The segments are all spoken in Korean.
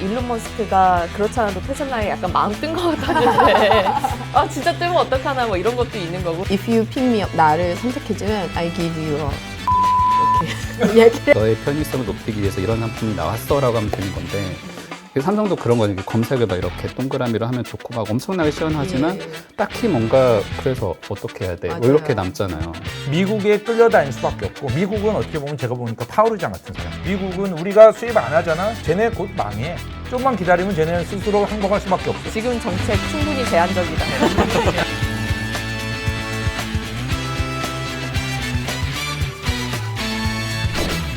일론 머스크가 그렇지 않아도 테슬라에 약간 마음 뜬 것 같았는데 아 진짜 뜨면 어떡하나 뭐 이런 것도 있는 거고. If you pick me up, 나를 선택해주면 I give you a 이렇게 얘기를. 너의 편의성을 높이기 위해서 이런 상품이 나왔어라고 하면 되는 건데 삼성도 그런 거죠. 검색을 막 이렇게 동그라미로 하면 좋고 막 엄청나게 시원하지만 딱히 뭔가 그래서 어떻게 해야 돼? 뭐 맞아요. 이렇게 남잖아요. 미국에 끌려다닐 수밖에 없고 미국은 어떻게 보면 제가 보니까 타오르장 같은 사람. 미국은 우리가 수입 안 하잖아. 쟤네 곧 망해. 좀만 기다리면 쟤네는 스스로 항복할 수밖에 없어. 지금 정책 충분히 제한적이다.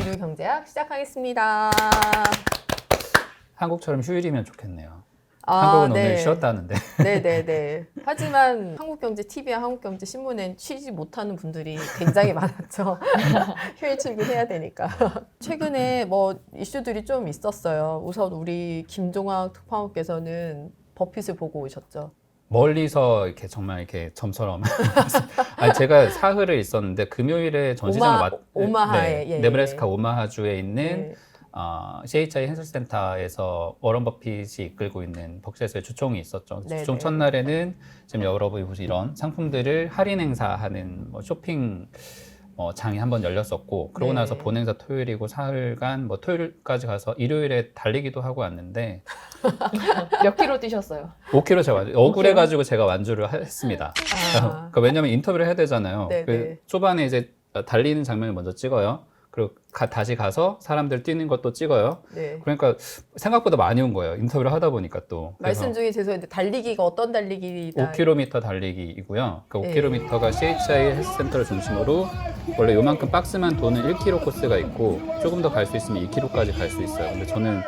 주류 경제학 시작하겠습니다. 한국처럼 휴일이면 좋겠네요. 아, 한국은 네. 오늘 쉬었다는데. 네네네. 하지만 한국경제TV와 한국경제신문엔 취직 못하는 분들이 굉장히 많았죠. 휴일 출근해야 되니까. 최근에 뭐 이슈들이 좀 있었어요. 우선 우리 김종학 특파원께서는 버핏을 보고 오셨죠. 멀리서 이렇게 정말 이렇게 점처럼. 아니, 제가 사흘을 있었는데 금요일에 전시장을 오마하에, 예, 네브래스카 오마하주에 있는 네. CHI 헬스센터에서 워런 버핏이 이끌고 있는 버핏의 주총이 있었죠. 네, 주총 네. 첫날에는 지금 여러분이 보신 이런 상품들을 할인 행사하는 뭐 쇼핑 장이 한번 열렸었고, 그러고 네. 나서 본행사 토요일이고 사흘간 뭐 토요일까지 가서 일요일에 달리기도 하고 왔는데 몇 킬로 뛰셨어요? 5km 제가 억울해가지고 제가 완주를 했습니다. 아, 그러니까 왜냐면 인터뷰를 해야 되잖아요. 네, 그 네. 초반에 이제 달리는 장면을 먼저 찍어요. 그리고 다시 가서 사람들 뛰는 것도 찍어요. 네. 그러니까 생각보다 많이 온 거예요. 인터뷰를 하다 보니까 또. 말씀 중에 죄송한데 달리기가 어떤 달리기다? 5km 달리기이고요. 그 네. 5km가 CHI 헬스센터를 중심으로 원래 요만큼 박스만 도는 1km 코스가 있고 조금 더 갈 수 있으면 2km까지 갈 수 있어요. 근데 저는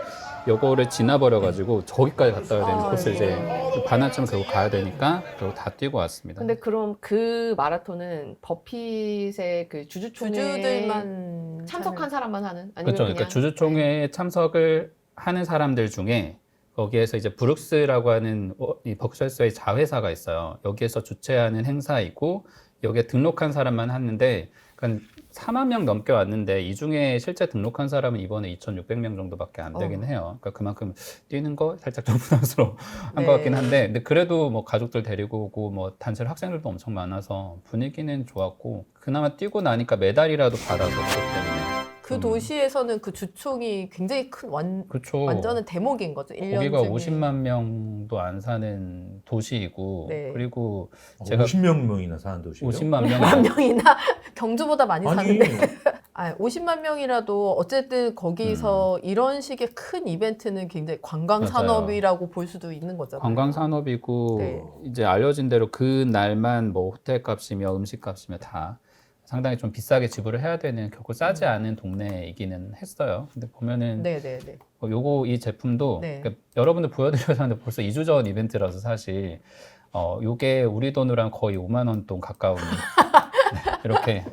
요거를 지나버려가지고 저기까지 갔다 와야 되는 코스를 이제 반환점을 결국 가야 되니까 결국 다 뛰고 왔습니다. 근데 그럼 그 마라톤은 버핏의 그 주주총회 주주들만 참석한 사람만 하는? 아니면 그렇죠. 그러니까 그냥 주주총회에 참석을 하는 사람들 중에 거기에서 이제 브룩스라고 하는 이 버크셔스의 자회사가 있어요. 여기에서 주최하는 행사이고 여기에 등록한 사람만 하는데 그러니까 4만 명 넘게 왔는데 이 중에 실제 등록한 사람은 이번에 2,600명 정도밖에 안 되긴 해요. 그러니까 그만큼 뛰는 거 살짝 좀 부담스러워 한 것 같긴 한데 근데 그래도 뭐 가족들 데리고 오고 뭐 단체로 학생들도 엄청 많아서 분위기는 좋았고 그나마 뛰고 나니까 메달이라도 받아서 그것 때문에 그 도시에서는 그 주총이 굉장히 큰 그렇죠. 완전한 대목인 거죠. 1년 거기가 중에. 50만 명도 안 사는 도시이고 네. 그리고 제가 50명 명이나 사는 도시요. 50만 만 명 명이나 경주보다 많이 아니 사는데 50만 명이라도 어쨌든 거기서 이런 식의 큰 이벤트는 굉장히 관광 맞아요. 산업이라고 볼 수도 있는 거잖아요. 관광 산업이고 네. 이제 알려진 대로 그 날만 뭐 호텔 값이며 음식 값이며 다 상당히 좀 비싸게 지불을 해야 되는 결코 싸지 않은 동네이기는 했어요. 근데 보면은 네네네. 요거 이 제품도 네. 그러니까 여러분들 보여드려서 하는데 벌써 2주 전 이벤트라서 사실 요게 우리 돈으로 한 거의 5만 원 돈 가까운 네, 이렇게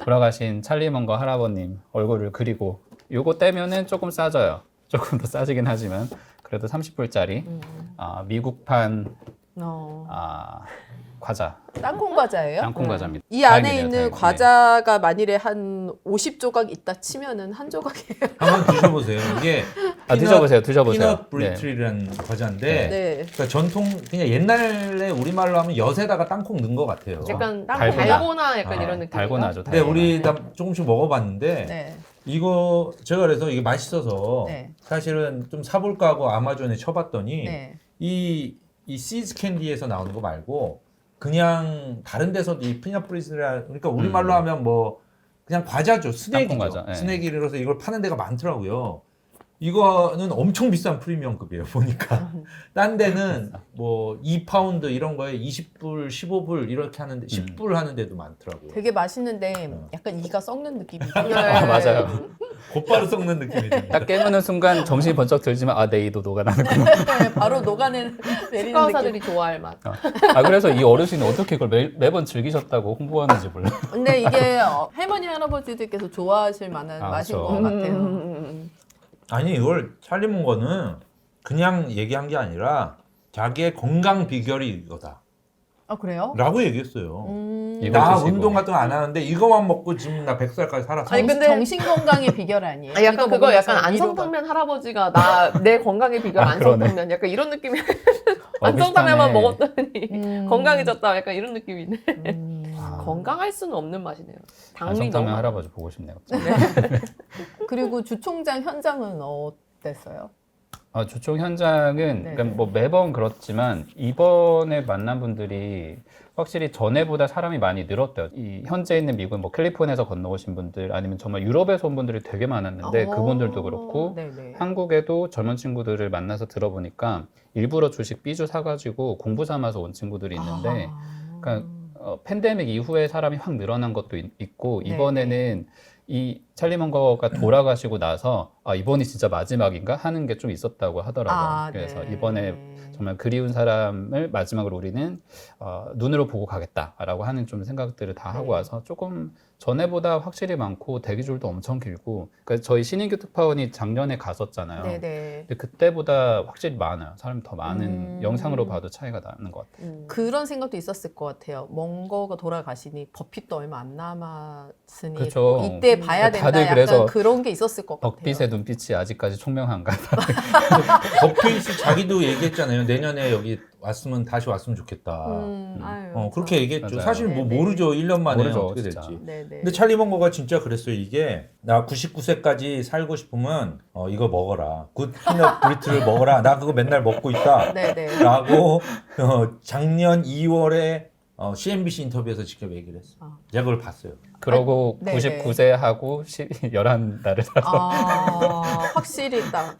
돌아가신 찰리먼거 할아버님 얼굴을 그리고 요거 떼면은 조금 싸져요. 조금 더 싸지긴 하지만 그래도 30불짜리 미국판 과자, 땅콩 과자예요? 땅콩 과자입니다. 이 안에 다행이네요, 있는 다행이네. 과자가 만일에 한 50조각 있다 치면은 한 조각이에요. 한번 드셔보세요. 이게 드셔보세요. 피넛 네. 브리트리라는 과자인데 네. 그러니까 전통 그냥 옛날에 우리말로 하면 엿에다가 땅콩 넣은 것 같아요. 약간 달고나. 달고나 약간 아, 이런 느낌. 달고나죠. 근데 우리 다 조금씩 먹어봤는데 네. 이거 제가 그래서 이게 맛있어서 네. 사실은 좀 사볼까 하고 아마존에 쳐봤더니 네. 이 시즈 캔디에서 나오는 거 말고 그냥 다른 데서도 이 피넛 브리트리라 그러니까 우리말로 하면 뭐 그냥 과자죠. 스낵이죠. 땅콩 과자, 예. 스낵이라서 이걸 파는 데가 많더라고요. 이거는 엄청 비싼 프리미엄급이에요. 보니까 딴 데는 뭐 2파운드 이런 거에 20불, 15불 이렇게 하는데 10불 하는 데도 많더라고요. 되게 맛있는데 약간 이가 썩는 느낌이 맞아요. 곧바로 썩는 느낌이 듭니다. 딱 깨무는 순간 정신이 번쩍 들지만 내 이도 녹아나는구나. 네, 바로 녹아내는 내리는 치과의사들이 느낌. 좋아할 맛. 그래서 이 어르신이 어떻게 그걸 매번 즐기셨다고 홍보하는지 몰라. 근데 이게 할머니 할아버지들께서 좋아하실 만한 맛인 그렇죠. 것 같아요. 아니 이걸 찰리문 거는 그냥 얘기한 게 아니라 자기의 건강 비결이 이거다 아 그래요? 라고 얘기했어요. 이거 나 드시고. 운동 같은 거 안 하는데 이거만 먹고 지금 나 100살까지 살았어. 아니, 근데- 정신 건강의 비결 아니에요? 아, 약간 이거 그거 먹으면서 약간 위로가- 안성탕면 할아버지가 내 건강의 비결 아, 그러네. 안성탕면 약간 이런 느낌이 안성탕면만 비슷하네. 먹었더니 건강해졌다 약간 이런 느낌이 있네. 아. 건강할 수는 없는 맛이네요. 당미 너무 안성탕면 많아. 할아버지 보고 싶네요. 그리고 주총장 현장은 어땠어요? 주총 현장은 네. 그러니까 뭐 매번 그렇지만 이번에 만난 분들이 확실히 전에보다 사람이 많이 늘었대요. 이 현재 있는 미국 뭐 캘리포니아에서 건너오신 분들 아니면 정말 유럽에서 온 분들이 되게 많았는데 그분들도 그렇고 네네. 한국에도 젊은 친구들을 만나서 들어보니까 일부러 주식 삐주 사가지고 공부 삼아서 온 친구들이 있는데 그러니까 팬데믹 이후에 사람이 확 늘어난 것도 있고 이번에는 이 찰리 먼거가 돌아가시고 나서 이번이 진짜 마지막인가 하는 게 좀 있었다고 하더라고요. 그래서 네. 이번에 정말 그리운 사람을 마지막으로 우리는 눈으로 보고 가겠다라고 하는 좀 생각들을 다 하고 네. 와서 조금 전에보다 확실히 많고 대기줄도 엄청 길고 그러니까 저희 신인규 특파원이 작년에 갔었잖아요. 네네. 근데 그때보다 확실히 많아요. 사람이 더 많은 영상으로 봐도 차이가 나는 것 같아요. 그런 생각도 있었을 것 같아요. 멍거가 돌아가시니 버핏도 얼마 안 남았으니 그쵸. 이때 봐야 된다. 다들 약간 그래서 그런 게 있었을 것 같아요. 벅빛의 눈빛이 아직까지 총명한가. 버핏이 자기도 얘기했잖아요. 내년에 여기 왔으면 다시 왔으면 좋겠다. 아유, 그렇게 얘기했죠. 맞아요. 사실 뭐 네네. 모르죠. 1년 만에 모르죠, 어떻게 진짜. 될지. 네네. 근데 찰리 먼거가 진짜 그랬어요. 이게 나 99세까지 살고 싶으면 이거 먹어라. 굿 피넛 브리트를 먹어라. 나 그거 맨날 먹고 있다. 네네. 라고 작년 2월에 CNBC 인터뷰에서 직접 얘기를 했어. 제가 그걸 봤어요. 그러고 네네. 99세 하고 11달을 살아. 확실히 딱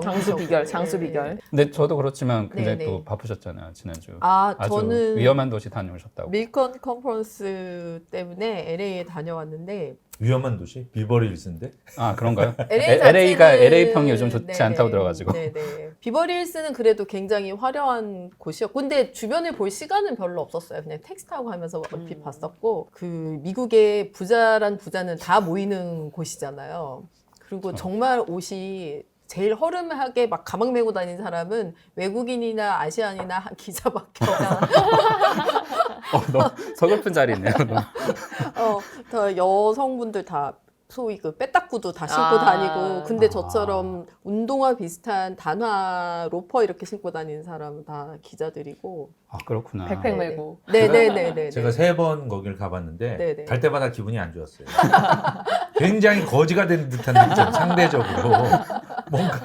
장수 비결, 네. 장수 비결. 근데 저도 그렇지만 굉장히 네네. 또 바쁘셨잖아요. 지난주. 아, 아주 저는 위험한 도시 다녀오셨다고. 밀컨 컨퍼런스 때문에 LA에 다녀왔는데 위험한 도시? 비버리 힐스인데? 그런가요? LA LA가 자체는- LA 평이 요즘 좋지 네네. 않다고 들어가지고. 네네. 비버리 힐스는 그래도 굉장히 화려한 곳이었고, 근데 주변을 볼 시간은 별로 없었어요. 그냥 택시 타고 가면서 얼핏 봤었고, 그 미국의 부자란 부자는 다 모이는 곳이잖아요. 그리고 정말 옷이 제일 허름하게 막 가방 메고 다니는 사람은 외국인이나 아시안이나 기자밖에 없잖아. 너무 서글픈 자리네요. 다 여성분들 다 소위 그 빼딱구도 다 신고 아. 다니고, 근데 저처럼 운동화 비슷한 단화 로퍼 이렇게 신고 다니는 사람은 다 기자들이고. 그렇구나. 백팩 메고. 네네네네. 제가 3번 거기를 가봤는데 네네. 갈 때마다 기분이 안 좋았어요. 굉장히 거지가 된 듯한 느낌, 상대적으로. 뭔가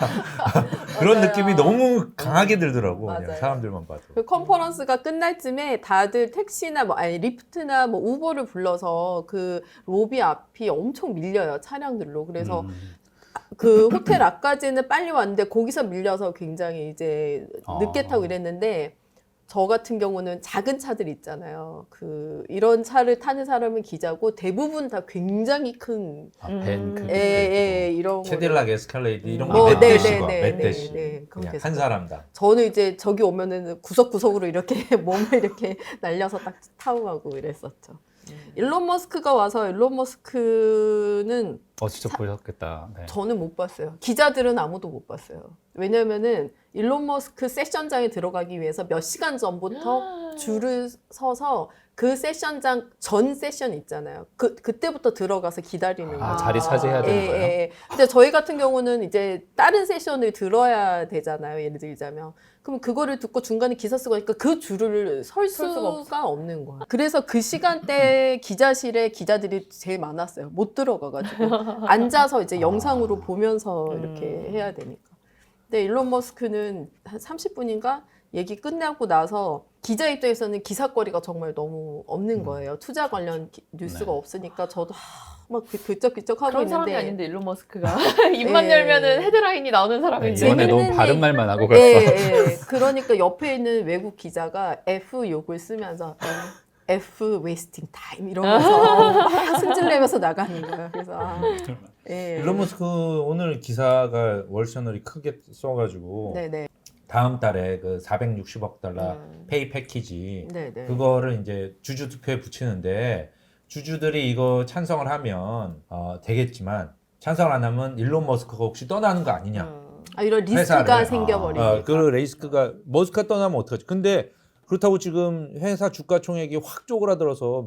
그런 맞아요. 느낌이 너무 강하게 들더라고. 그냥 맞아요. 사람들만 봐도. 그 컨퍼런스가 끝날 쯤에 다들 택시나 리프트나 우버를 불러서 그 로비 앞이 엄청 밀려요, 차량들로. 그래서 그 호텔 앞까지는 빨리 왔는데 거기서 밀려서 굉장히 이제 늦게 타고 이랬는데, 저 같은 경우는 작은 차들 있잖아요. 이런 차를 타는 사람은 기자고 대부분 다 굉장히 큰 벤 이런 캐딜락 에스칼레이드 이런 거 뭐, 몇 대씩 와, 네, 몇 네, 대씩. 네, 그런 그냥 게 한 있어요. 사람당. 저는 이제 저기 오면은 구석구석으로 이렇게 몸을 이렇게 날려서 딱 타고 가고 이랬었죠. 일론 머스크가 와서, 일론 머스크는 진짜 보셨겠다. 네. 저는 못 봤어요. 기자들은 아무도 못 봤어요. 왜냐면은 일론 머스크 세션장에 들어가기 위해서 몇 시간 전부터 줄을 서서 그 세션장 전 세션 있잖아요. 그때부터 들어가서 기다리는 거예요. 자리 차지해야 되는 거예요? 예. 근데 저희 같은 경우는 이제 다른 세션을 들어야 되잖아요. 예를 들자면. 그럼 그거를 듣고 중간에 기사 쓰고 하니까 그 줄을 설 수가 없는 거야. 그래서 그 시간대 기자실에 기자들이 제일 많았어요. 못 들어가가지고. 앉아서 이제 영상으로 보면서 이렇게 해야 되니까. 근데 일론 머스크는 한 30분인가 얘기 끝나고 나서 기자 입장에서는 기사거리가 정말 너무 없는 거예요. 투자 관련 뉴스가 네. 없으니까 저도 막 글쩍글쩍 하고 그런 사람이 있는데. 아닌데 일론 머스크가 입만 예. 열면은 헤드라인이 나오는 사람인데. 이번에 너무 재밌는 바른 얘기- 말만 하고 예, 갔어. 예. 그러니까 옆에 있는 외국 기자가 F 욕을 쓰면서 F 웨스팅 타임 이러면서 막 승질내면서 나가는 거예요. 그래서 예. 일론 머스크 오늘 기사가 월셔널이 크게 써가지고 네네. 다음 달에 그 460억 달러 페이 패키지 네네. 그거를 이제 주주 투표에 붙이는데 주주들이 이거 찬성을 하면 되겠지만 찬성을 안 하면 일론 머스크가 혹시 떠나는 거 아니냐. 이런 리스크가 회사를. 생겨버리니까. 그 리스크가 머스크가 떠나면 어떡하지? 근데 그렇다고 지금 회사 주가 총액이 확 쪼그라들어서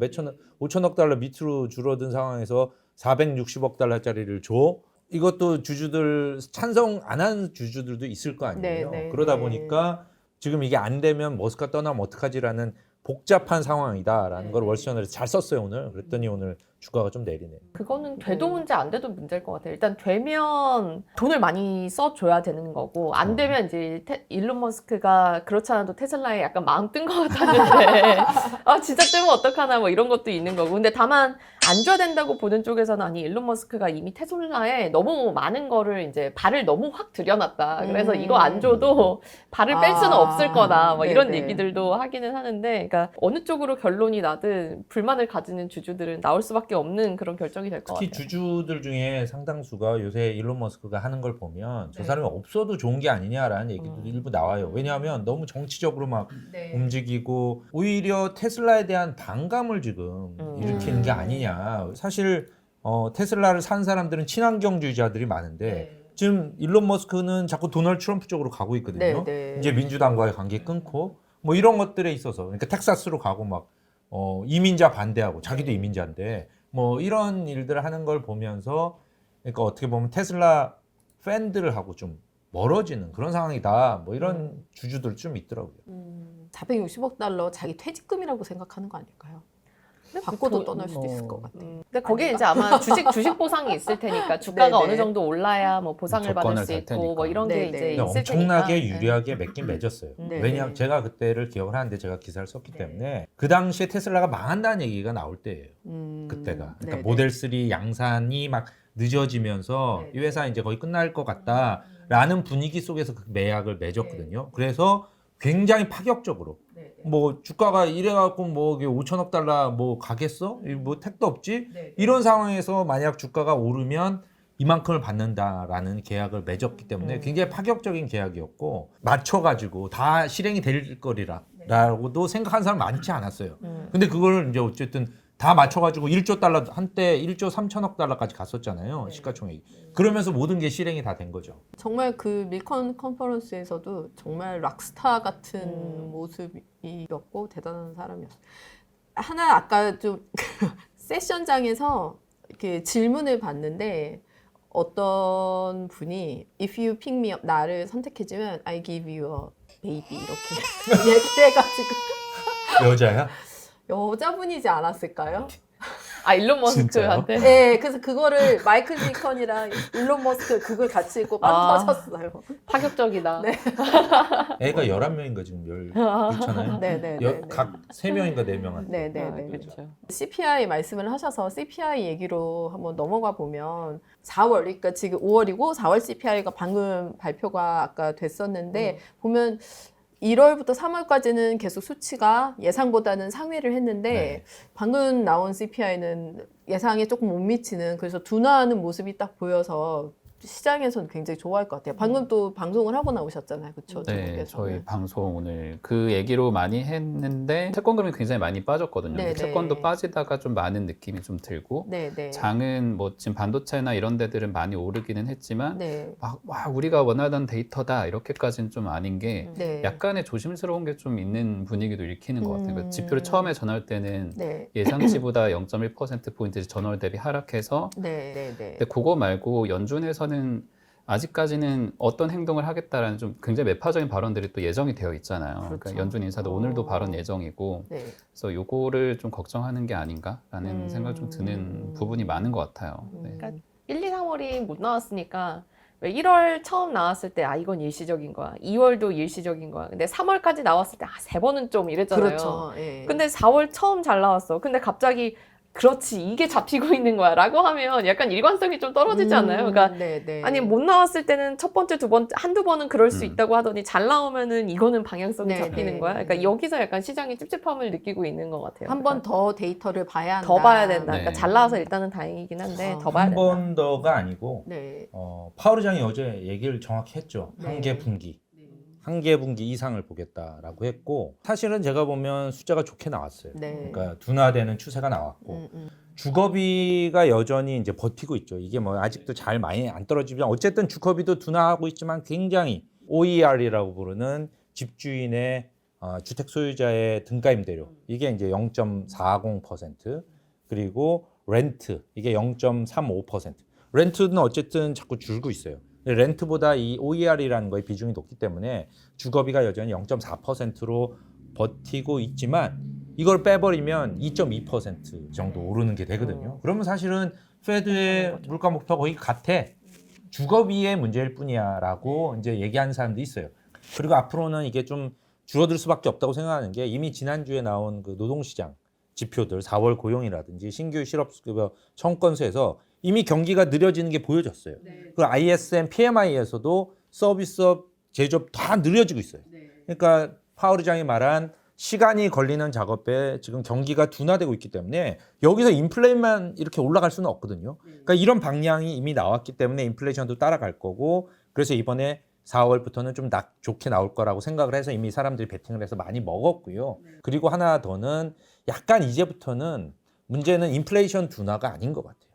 5천억 달러 밑으로 줄어든 상황에서 460억 달러짜리를 줘? 이것도 주주들 찬성 안 하는 주주들도 있을 거 아니에요. 네, 네, 그러다 네. 보니까 지금 이게 안 되면 머스크가 떠나면 어떡하지라는 복잡한 상황이다라는 네, 걸 네. 월스트리트저널에서 잘 썼어요 오늘. 그랬더니 오늘 주가가 좀 내리네요. 그거는 돼도 문제 안 돼도 문제일 것 같아요. 일단 되면 돈을 많이 써줘야 되는 거고 안 되면 이제 일론 머스크가 그렇지 않아도 테슬라에 약간 마음 뜬 것 같았는데 아 진짜 뜨면 어떡하나 뭐 이런 것도 있는 거고 근데 다만 안 줘야 된다고 보는 쪽에서는 아니 일론 머스크가 이미 테슬라에 너무 많은 거를 이제 발을 너무 확 들여놨다. 그래서 이거 안 줘도 발을 뺄 수는 없을 거다. 뭐 이런 네네. 얘기들도 하기는 하는데 그러니까 어느 쪽으로 결론이 나든 불만을 가지는 주주들은 나올 수밖에 없는 그런 결정이 될 것 특히 같아요. 주주들 중에 상당수가 요새 일론 머스크가 하는 걸 보면 저 네. 사람이 없어도 좋은 게 아니냐라는 얘기도 일부 나와요. 왜냐하면 너무 정치적으로 막 네. 움직이고 오히려 테슬라에 대한 반감을 지금 일으키는 게 아니냐. 사실 테슬라를 산 사람들은 친환경주의자들이 많은데 지금 일론 머스크는 자꾸 도널드 트럼프 쪽으로 가고 있거든요. 네, 네. 이제 민주당과의 관계 끊고 뭐 이런 것들에 있어서 그러니까 텍사스로 가고 막 이민자 반대하고 자기도 이민자인데 뭐 이런 일들을 하는 걸 보면서 그러니까 어떻게 보면 테슬라 팬들하고 좀 멀어지는 그런 상황이다. 뭐 이런 주주들 좀 있더라고요. 460억 달러 자기 퇴직금이라고 생각하는 거 아닐까요? 바꿔도 떠날 수도 있을 것 같아요. 근데 거기에 이제 아마 주식 보상이 있을 테니까 주가가 네네. 어느 정도 올라야 뭐 보상을 받을 조건을 수 달 있고 테니까. 뭐 이런 게 네네. 이제 근데 있을 엄청나게 테니까. 유리하게 맺긴 맺었어요. 네. 왜냐하면 제가 그때를 기억을 하는데 제가 기사를 썼기 때문에 그 당시에 테슬라가 망한다는 얘기가 나올 때예요. 그때가. 그러니까 네네. 모델 3 양산이 막 늦어지면서 네네. 이 회사 이제 거의 끝날 것 같다라는 분위기 속에서 그 매약을 맺었거든요. 그래서 굉장히 파격적으로 뭐 주가가 이래갖고 뭐 5천억 달러 뭐 가겠어? 뭐 택도 없지? 이런 상황에서 만약 주가가 오르면 이만큼을 받는다라는 계약을 맺었기 때문에 굉장히 파격적인 계약이었고 맞춰가지고 다 실행이 될 거리라라고도 생각한 사람 많지 않았어요. 근데 그걸 이제 어쨌든 다 맞춰가지고 1조 달러 한때 1조 3천억 달러까지 갔었잖아요. 시가총액이. 그러면서 모든 게 실행이 다 된 거죠. 정말 그 밀컨 컨퍼런스에서도 정말 락스타 같은 모습이었고 대단한 사람이었어요. 하나 아까 좀 세션장에서 이렇게 질문을 받는데 어떤 분이 If you pick me up, 나를 선택해주면 I give you a baby 이렇게 얘기를 해가지고 여자야? 여자분이지 않았을까요? 아 일론 머스크한테. 네, 그래서 그거를 마이클 밀컨이랑 일론 머스크 그걸 같이 읽고 빵 아. 터졌어요. 파격적이다. 네. 애가 11명인가 지금 그렇잖아요. 네네네. 각 3명인가 4명한테. 네네네. 그렇죠. CPI 말씀을 하셔서 CPI 얘기로 한번 넘어가 보면 4월, 그러니까 지금 5월이고 4월 CPI가 방금 발표가 아까 됐었는데 보면 1월부터 3월까지는 계속 수치가 예상보다는 상회를 했는데 네. 방금 나온 CPI는 예상에 조금 못 미치는 그래서 둔화하는 모습이 딱 보여서 시장에서는 굉장히 좋아할 것 같아요. 방금 또 방송을 하고 나오셨잖아요. 그렇죠? 네, 저희 방송 오늘 그 얘기로 많이 했는데 채권금이 굉장히 많이 빠졌거든요. 네네. 채권도 빠지다가 좀 많은 느낌이 좀 들고 네네. 장은 뭐 지금 반도체나 이런 데들은 많이 오르기는 했지만 네. 막 와, 우리가 원하던 데이터다 이렇게까지는 좀 아닌 게 네. 약간의 조심스러운 게 좀 있는 분위기도 읽히는 것 같아요. 그러니까 지표를 처음에 전할 때는 네. 예상치보다 0.1%포인트 전월 대비 하락해서 네. 네. 네. 근데 그거 말고 연준에서는 아직까지는 어떤 행동을 하겠다라는 좀 굉장히 매파적인 발언들이 또 예정이 되어 있잖아요. 그렇죠. 그러니까 연준 인사도 오늘도 발언 예정이고 네. 그래서 요거를 좀 걱정하는 게 아닌가라는 생각이 좀 드는 부분이 많은 것 같아요. 네. 그러니까 1, 2, 3월이 못 나왔으니까 왜 1월 처음 나왔을 때 아 이건 일시적인 거야. 2월도 일시적인 거야. 근데 3월까지 나왔을 때 아 3번은 좀 이랬잖아요. 그렇죠. 예. 근데 4월 처음 잘 나왔어. 근데 갑자기 그렇지 이게 잡히고 있는 거야 라고 하면 약간 일관성이 좀 떨어지지 않나요? 그러니까 네, 네. 아니 못 나왔을 때는 첫 번째, 두 번째, 한두 번은 그럴 수 음. 있다고 하더니 잘 나오면은 이거는 방향성이 네, 잡히는 네. 거야. 그러니까 여기서 약간 시장이 찝찝함을 느끼고 있는 것 같아요. 한 번 더 데이터를 봐야 한다. 더 봐야 된다. 그러니까 네. 잘 나와서 일단은 다행이긴 한데 아, 더 봐야 한 된다. 번 더가 아니고 네. 파월의장이 어제 얘기를 정확히 했죠. 네. 한개 분기. 한 개 분기 이상을 보겠다라고 했고 사실은 제가 보면 숫자가 좋게 나왔어요. 네. 그러니까 둔화되는 추세가 나왔고 주거비가 여전히 이제 버티고 있죠. 이게 뭐 아직도 잘 많이 안 떨어지지만 어쨌든 주거비도 둔화하고 있지만 굉장히 OER이라고 부르는 집주인의 주택 소유자의 등가 임대료 이게 이제 0.40%, 그리고 렌트 이게 0.35%. 렌트는 어쨌든 자꾸 줄고 있어요. 렌트보다 이 OER이라는 거의 비중이 높기 때문에 주거비가 여전히 0.4%로 버티고 있지만 이걸 빼버리면 2.2% 정도 오르는 게 되거든요. 그러면 사실은 페드의 물가 목표가 거의 같아. 주거비의 문제일 뿐이야라고 이제 얘기하는 사람도 있어요. 그리고 앞으로는 이게 좀 줄어들 수밖에 없다고 생각하는 게 이미 지난주에 나온 그 노동시장 지표들 4월 고용이라든지 신규 실업급여 청건수에서 이미 경기가 느려지는 게 보여졌어요. 그 ISM PMI에서도 서비스업, 제조업 다 느려지고 있어요. 그러니까 파월 의장이 말한 시간이 걸리는 작업에 지금 경기가 둔화되고 있기 때문에 여기서 인플레이션만 이렇게 올라갈 수는 없거든요. 그러니까 이런 방향이 이미 나왔기 때문에 인플레이션도 따라갈 거고, 그래서 이번에 4월부터는 좀 좋게 나올 거라고 생각을 해서 이미 사람들이 베팅을 해서 많이 먹었고요. 그리고 하나 더는 약간 이제부터는 문제는 인플레이션 둔화가 아닌 것 같아요.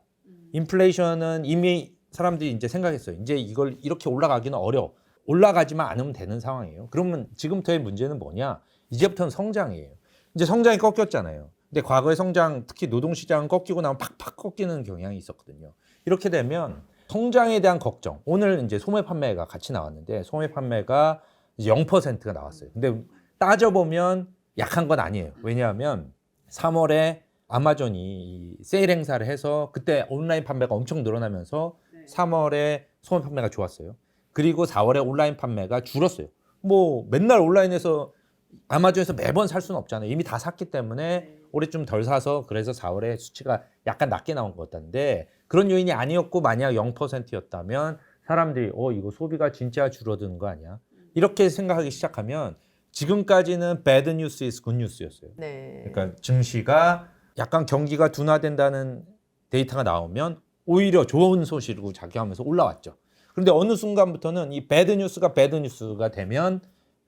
인플레이션은 이미 사람들이 이제 생각했어요. 이제 이걸 이렇게 올라가기는 어려워. 올라가지만 않으면 되는 상황이에요. 그러면 지금부터의 문제는 뭐냐? 이제부터는 성장이에요. 이제 성장이 꺾였잖아요. 근데 과거의 성장, 특히 노동시장은 꺾이고 나면 팍팍 꺾이는 경향이 있었거든요. 이렇게 되면 성장에 대한 걱정. 오늘 이제 소매 판매가 같이 나왔는데 소매 판매가 이제 0%가 나왔어요. 근데 따져보면 약한 건 아니에요. 왜냐하면 3월에 아마존이 이 세일 행사를 해서 그때 온라인 판매가 엄청 늘어나면서 3월에 소매 판매가 좋았어요. 그리고 4월에 온라인 판매가 줄었어요. 뭐 맨날 온라인에서 아마존에서 매번 살 수는 없잖아요. 이미 다 샀기 때문에 올해 좀 덜 사서 그래서 4월에 수치가 약간 낮게 나온 것 같던데 그런 요인이 아니었고 만약 0%였다면 사람들이 이거 소비가 진짜 줄어드는 거 아니야? 이렇게 생각하기 시작하면 지금까지는 bad news is good news였어요. 그러니까 증시가 약간 경기가 둔화된다는 데이터가 나오면 오히려 좋은 소식으로 작용하면서 올라왔죠. 그런데 어느 순간부터는 이 bad news가 되면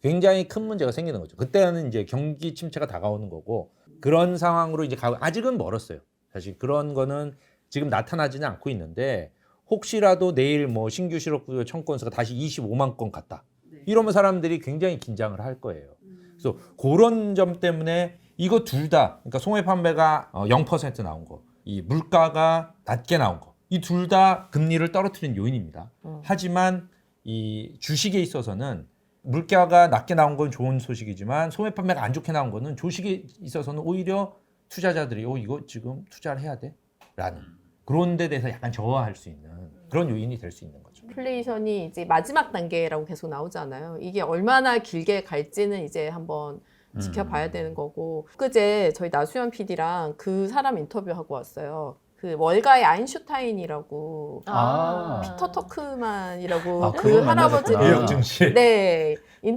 굉장히 큰 문제가 생기는 거죠. 그때는 이제 경기 침체가 다가오는 거고 그런 상황으로 이제 아직은 멀었어요. 사실 그런 거는 지금 나타나지는 않고 있는데 혹시라도 내일 뭐 신규 실업급여 청건수가 다시 25만 건 갔다. 이러면 사람들이 굉장히 긴장을 할 거예요. 그래서 그런 점 때문에 이거 둘 다, 그러니까 소매 판매가 0% 나온 거, 이 물가가 낮게 나온 거, 이 둘 다 금리를 떨어뜨린 요인입니다. 하지만 이 주식에 있어서는 물가가 낮게 나온 건 좋은 소식이지만 소매 판매가 안 좋게 나온 거는 주식에 있어서는 오히려 투자자들이 이거 지금 투자를 해야 돼? 라는 그런 데 대해서 약간 저하할 수 있는 그런 요인이 될 수 있는 거죠. 인플레이션이 이제 마지막 단계라고 계속 나오잖아요. 이게 얼마나 길게 갈지는 이제 한번 지켜봐야 되는 거고. 그제 저희 나수현 PD랑 그 사람 인터뷰하고 왔어요. 그 월가의 아인슈타인이라고 피터 터크만이라고 그 그분 할아버지를 만나셨구나. 뉴욕 증시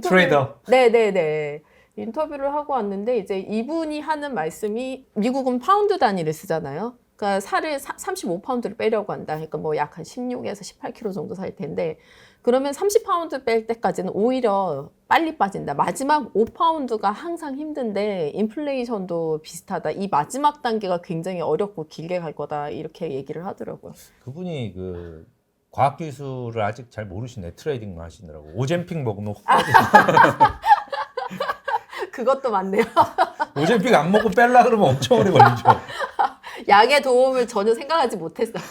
트레이더. 네네네. 인터뷰를 하고 왔는데 이제 이분이 하는 말씀이 미국은 파운드 단위를 쓰잖아요. 그러니까 살을 35파운드를 빼려고 한다. 그러니까 뭐 약 한 16에서 18kg 정도 살 텐데 그러면 30파운드 뺄 때까지는 오히려 빨리 빠진다. 마지막 5파운드가 항상 힘든데 인플레이션도 비슷하다. 이 마지막 단계가 굉장히 어렵고 길게 갈 거다. 이렇게 얘기를 하더라고요. 그분이 그 과학기술을 아직 잘 모르시네. 트레이딩만 하시느라고. 오젬픽 먹으면 혹 빠지죠. 그것도 맞네요. 오젬픽 안 먹고 뺄라 그러면 엄청 오래 걸리죠. 약의 도움을 전혀 생각하지 못했어요.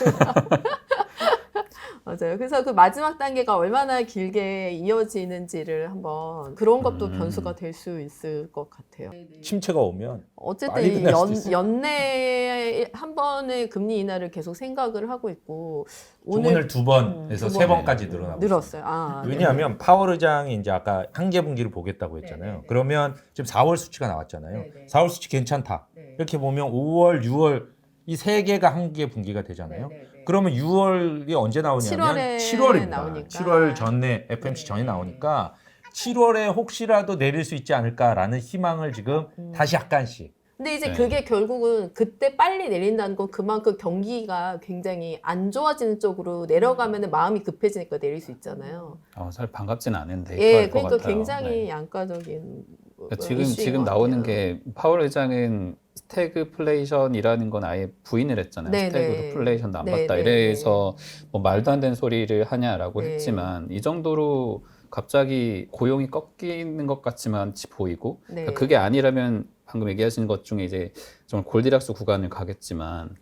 맞아요. 그래서 그 마지막 단계가 얼마나 길게 이어지는지를 한번 그런 것도 변수가 될 수 있을 것 같아요. 침체가 오면 빨리 어쨌든 끝날 수도 있어요. 연내에 한 번의 금리 인하를 계속 생각을 하고 있고 오늘 2번에서 두 3번까지 늘어나고 있어요. 늘었어요. 왜냐하면 파월 의장이 이제 아까 한계 분기를 보겠다고 했잖아요. 그러면 지금 4월 수치가 나왔잖아요. 4월 수치 괜찮다. 이렇게 보면 5월, 6월 이 세 개가 한계 분기가 되잖아요. 그러면 6월이 언제 나오냐면 7월에 7월입니다. 나오니까. 7월 전에 FMC 전에 나오니까 7월에 혹시라도 내릴 수 있지 않을까라는 희망을 지금 다시 약간씩. 근데 이제 네. 그게 결국은 그때 빨리 내린다는 건 그만큼 경기가 굉장히 안 좋아지는 쪽으로 내려가면 마음이 급해지니까 내릴 수 있잖아요. 사실 반갑진 않은 예, 데이터일 것 그러니까 같아요. 굉장히 네. 양가적인 그러니까 이슈인 지금 것 나오는 같아요. 게 파월 의장은 스태그플레이션이라는 건 아예 부인을 했잖아요. 네네. 스태그플레이션도 안 네네. 봤다. 이래서 뭐 말도 안 되는 소리를 하냐라고 네. 했지만 이 정도로 갑자기 고용이 꺾이는 것 같지만 보이고 네. 그러니까 그게 아니라면 방금 얘기하신 것 중에 이제 정말 골디락스 구간을 가겠지만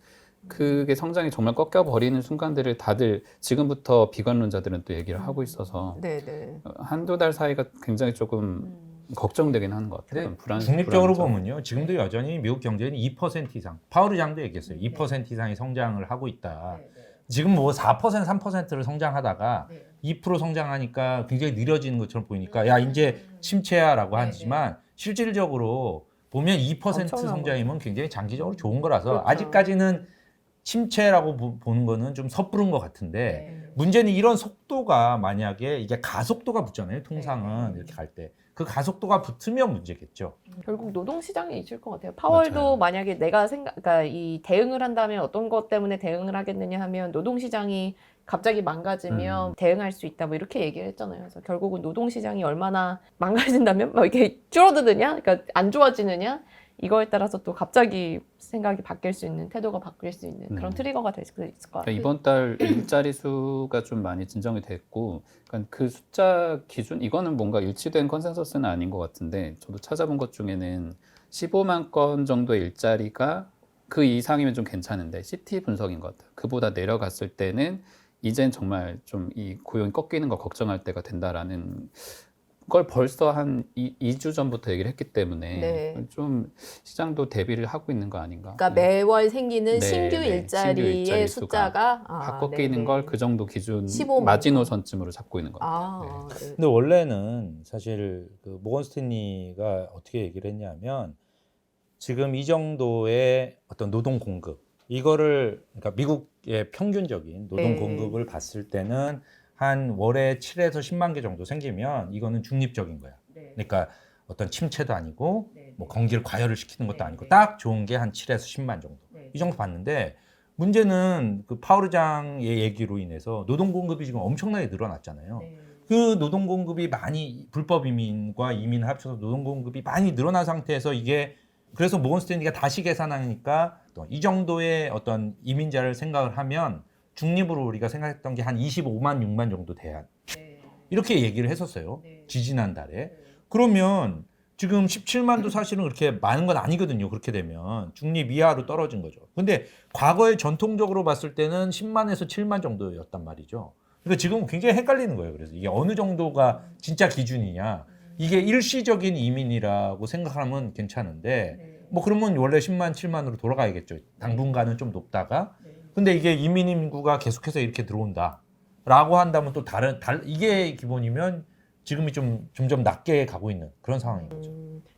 그게 성장이 정말 꺾여버리는 순간들을 다들 지금부터 비관론자들은 또 얘기를 하고 있어서 네네. 한두 달 사이가 굉장히 조금 걱정되긴 하는 것 같아요. 중립적으로 불안정. 보면요. 지금도 여전히 미국 경제는 2% 이상, 파월 의장도 얘기했어요. 2% 이상이 성장을 하고 있다. 지금 뭐 4%, 3%를 성장하다가 2% 성장하니까 굉장히 느려지는 것처럼 보이니까 야 이제 침체야라고 하지만 실질적으로 보면 2% 엄청난 성장이면 굉장히 장기적으로 좋은 거라서 그렇죠. 아직까지는 침체라고 보는 거는 좀 섣부른 것 같은데 네. 문제는 이런 속도가 만약에 이게 가속도가 붙잖아요. 통상은 이렇게 갈 때. 그 가속도가 붙으면 문제겠죠. 결국 노동시장이 있을 것 같아요. 파월도 맞아요. 만약에 내가 그러니까 이 대응을 한다면 어떤 것 때문에 대응을 하겠느냐 하면 노동시장이 갑자기 망가지면 대응할 수 있다 뭐 이렇게 얘기를 했잖아요. 그래서 결국은 노동시장이 얼마나 망가진다면 뭐 이렇게 줄어드느냐, 그러니까 안 좋아지느냐 이거에 따라서 또 갑자기 생각이 바뀔 수 있는 태도가 바뀔 수 있는 그런 트리거가 될 수 있을 것 같아요. 그러니까 이번 달 일자리 수가 좀 많이 진정이 됐고 그러니까 그 숫자 기준 이거는 뭔가 일치된 컨센서스는 아닌 것 같은데 저도 찾아본 것 중에는 15만 건 정도의 일자리가 그 이상이면 좀 괜찮은데 CT 분석인 것 같아요. 그보다 내려갔을 때는 이젠 정말 좀 이 고용이 꺾이는 걸 걱정할 때가 된다라는 걸 벌써 한 2주 전부터 얘기를 했기 때문에 네. 좀 시장도 대비를 하고 있는 거 아닌가. 그러니까 매월 생기는 네, 신규 네. 일자리의 신규 일자리 숫자가 확 꺾이는 걸 그 정도 기준 15만 마지노선쯤으로 잡고 있는 것 같아요. 네. 근데 원래는 사실 그 모건 스탠리가 어떻게 얘기를 했냐면 지금 이 정도의 어떤 노동 공급 이거를 그러니까 미국의 평균적인 노동 네. 공급을 봤을 때는 한 월에 7에서 10만 개 정도 생기면 이거는 중립적인 거야. 그러니까 어떤 침체도 아니고 뭐 경기를 과열을 시키는 것도 아니고 딱 좋은 게 한 7에서 10만 정도. 이 정도 봤는데 문제는 그 파월 의장의 얘기로 인해서 노동 공급이 지금 엄청나게 늘어났잖아요. 그 노동 공급이 많이 불법 이민과 이민 합쳐서 노동 공급이 많이 늘어난 상태에서 이게 그래서 모건 스탠리가 다시 계산하니까 이 정도의 어떤 이민자를 생각을 하면 중립으로 우리가 생각했던 게 한 25만 6만 정도 돼야 이렇게 얘기를 했었어요. 지지난달에. 그러면 지금 17만도 사실은 그렇게 많은 건 아니거든요. 그렇게 되면 중립 이하로 떨어진 거죠. 근데 과거에 전통적으로 봤을 때는 10만에서 7만 정도였단 말이죠. 그러니까 지금 굉장히 헷갈리는 거예요. 그래서 이게 어느 정도가 진짜 기준이냐. 이게 일시적인 이민이라고 생각하면 괜찮은데 뭐 그러면 원래 10만 7만으로 돌아가야겠죠. 당분간은 좀 높다가 근데 이게 이민 인구가 계속해서 이렇게 들어온다라고 한다면 또 이게 기본이면 지금이 좀 점점 낮게 가고 있는 그런 상황인 거죠.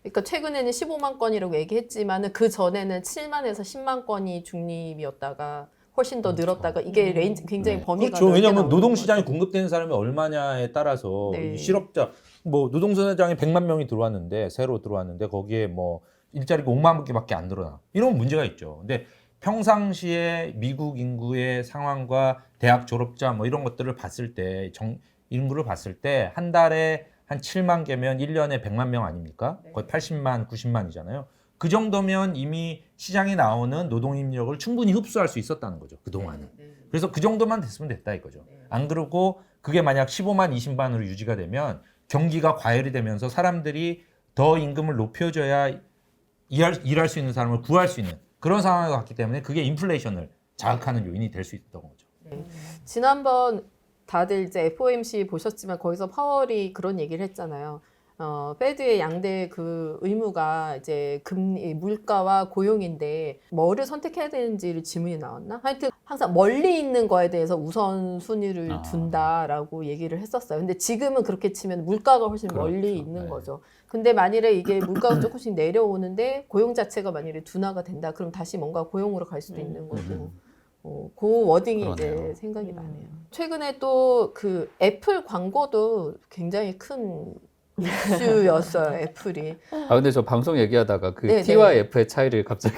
그러니까 최근에는 15만 건이라고 얘기했지만은 그 전에는 7만에서 10만 건이 중립이었다가 훨씬 더 늘었다가 이게 레인지 굉장히 네. 범위가 그렇죠. 넓게 왜냐하면 나오는 노동시장에 거죠. 공급되는 사람이 얼마냐에 따라서 네. 이 실업자 뭐 노동시장에 100만 명이 들어왔는데 새로 들어왔는데 거기에 뭐 일자리가 5만 개밖에 안 늘어나. 이런 문제가 있죠. 근데 평상시에 미국 인구의 상황과 대학 졸업자 뭐 이런 것들을 봤을 때 인구를 봤을 때 한 달에 한 7만 개면 1년에 100만 명 아닙니까? 거의 80만, 90만이잖아요. 그 정도면 이미 시장에 나오는 노동 인력을 충분히 흡수할 수 있었다는 거죠. 그동안은. 그래서 그 정도만 됐으면 됐다 이거죠. 안 그러고 그게 만약 15만, 20만으로 유지가 되면 경기가 과열이 되면서 사람들이 더 임금을 높여줘야 일할 수 있는 사람을 구할 수 있는 그런 상황이 왔기 때문에 그게 인플레이션을 자극하는 요인이 될 수 있던 거죠. 지난번 다들 이제 FOMC 보셨지만 거기서 파월이 그런 얘기를 했잖아요. 페드의 양대 그 의무가 이제 금리, 물가와 고용인데 뭐를 선택해야 되는지를 질문이 나왔나? 하여튼 항상 멀리 있는 거에 대해서 우선순위를 둔다라고 얘기를 했었어요. 근데 지금은 그렇게 치면 물가가 훨씬 그렇죠. 멀리 있는 네. 거죠. 근데 만일에 이게 물가가 조금씩 내려오는데 고용 자체가 만일에 둔화가 된다. 그럼 다시 뭔가 고용으로 갈 수도 있는 거고. 그 워딩이 그러네요. 이제 생각이 나네요. 최근에 또 그 애플 광고도 굉장히 큰 이슈였어요. 애플이. 아 근데 저 방송 얘기하다가 그 네, T와 네. F의 차이를 갑자기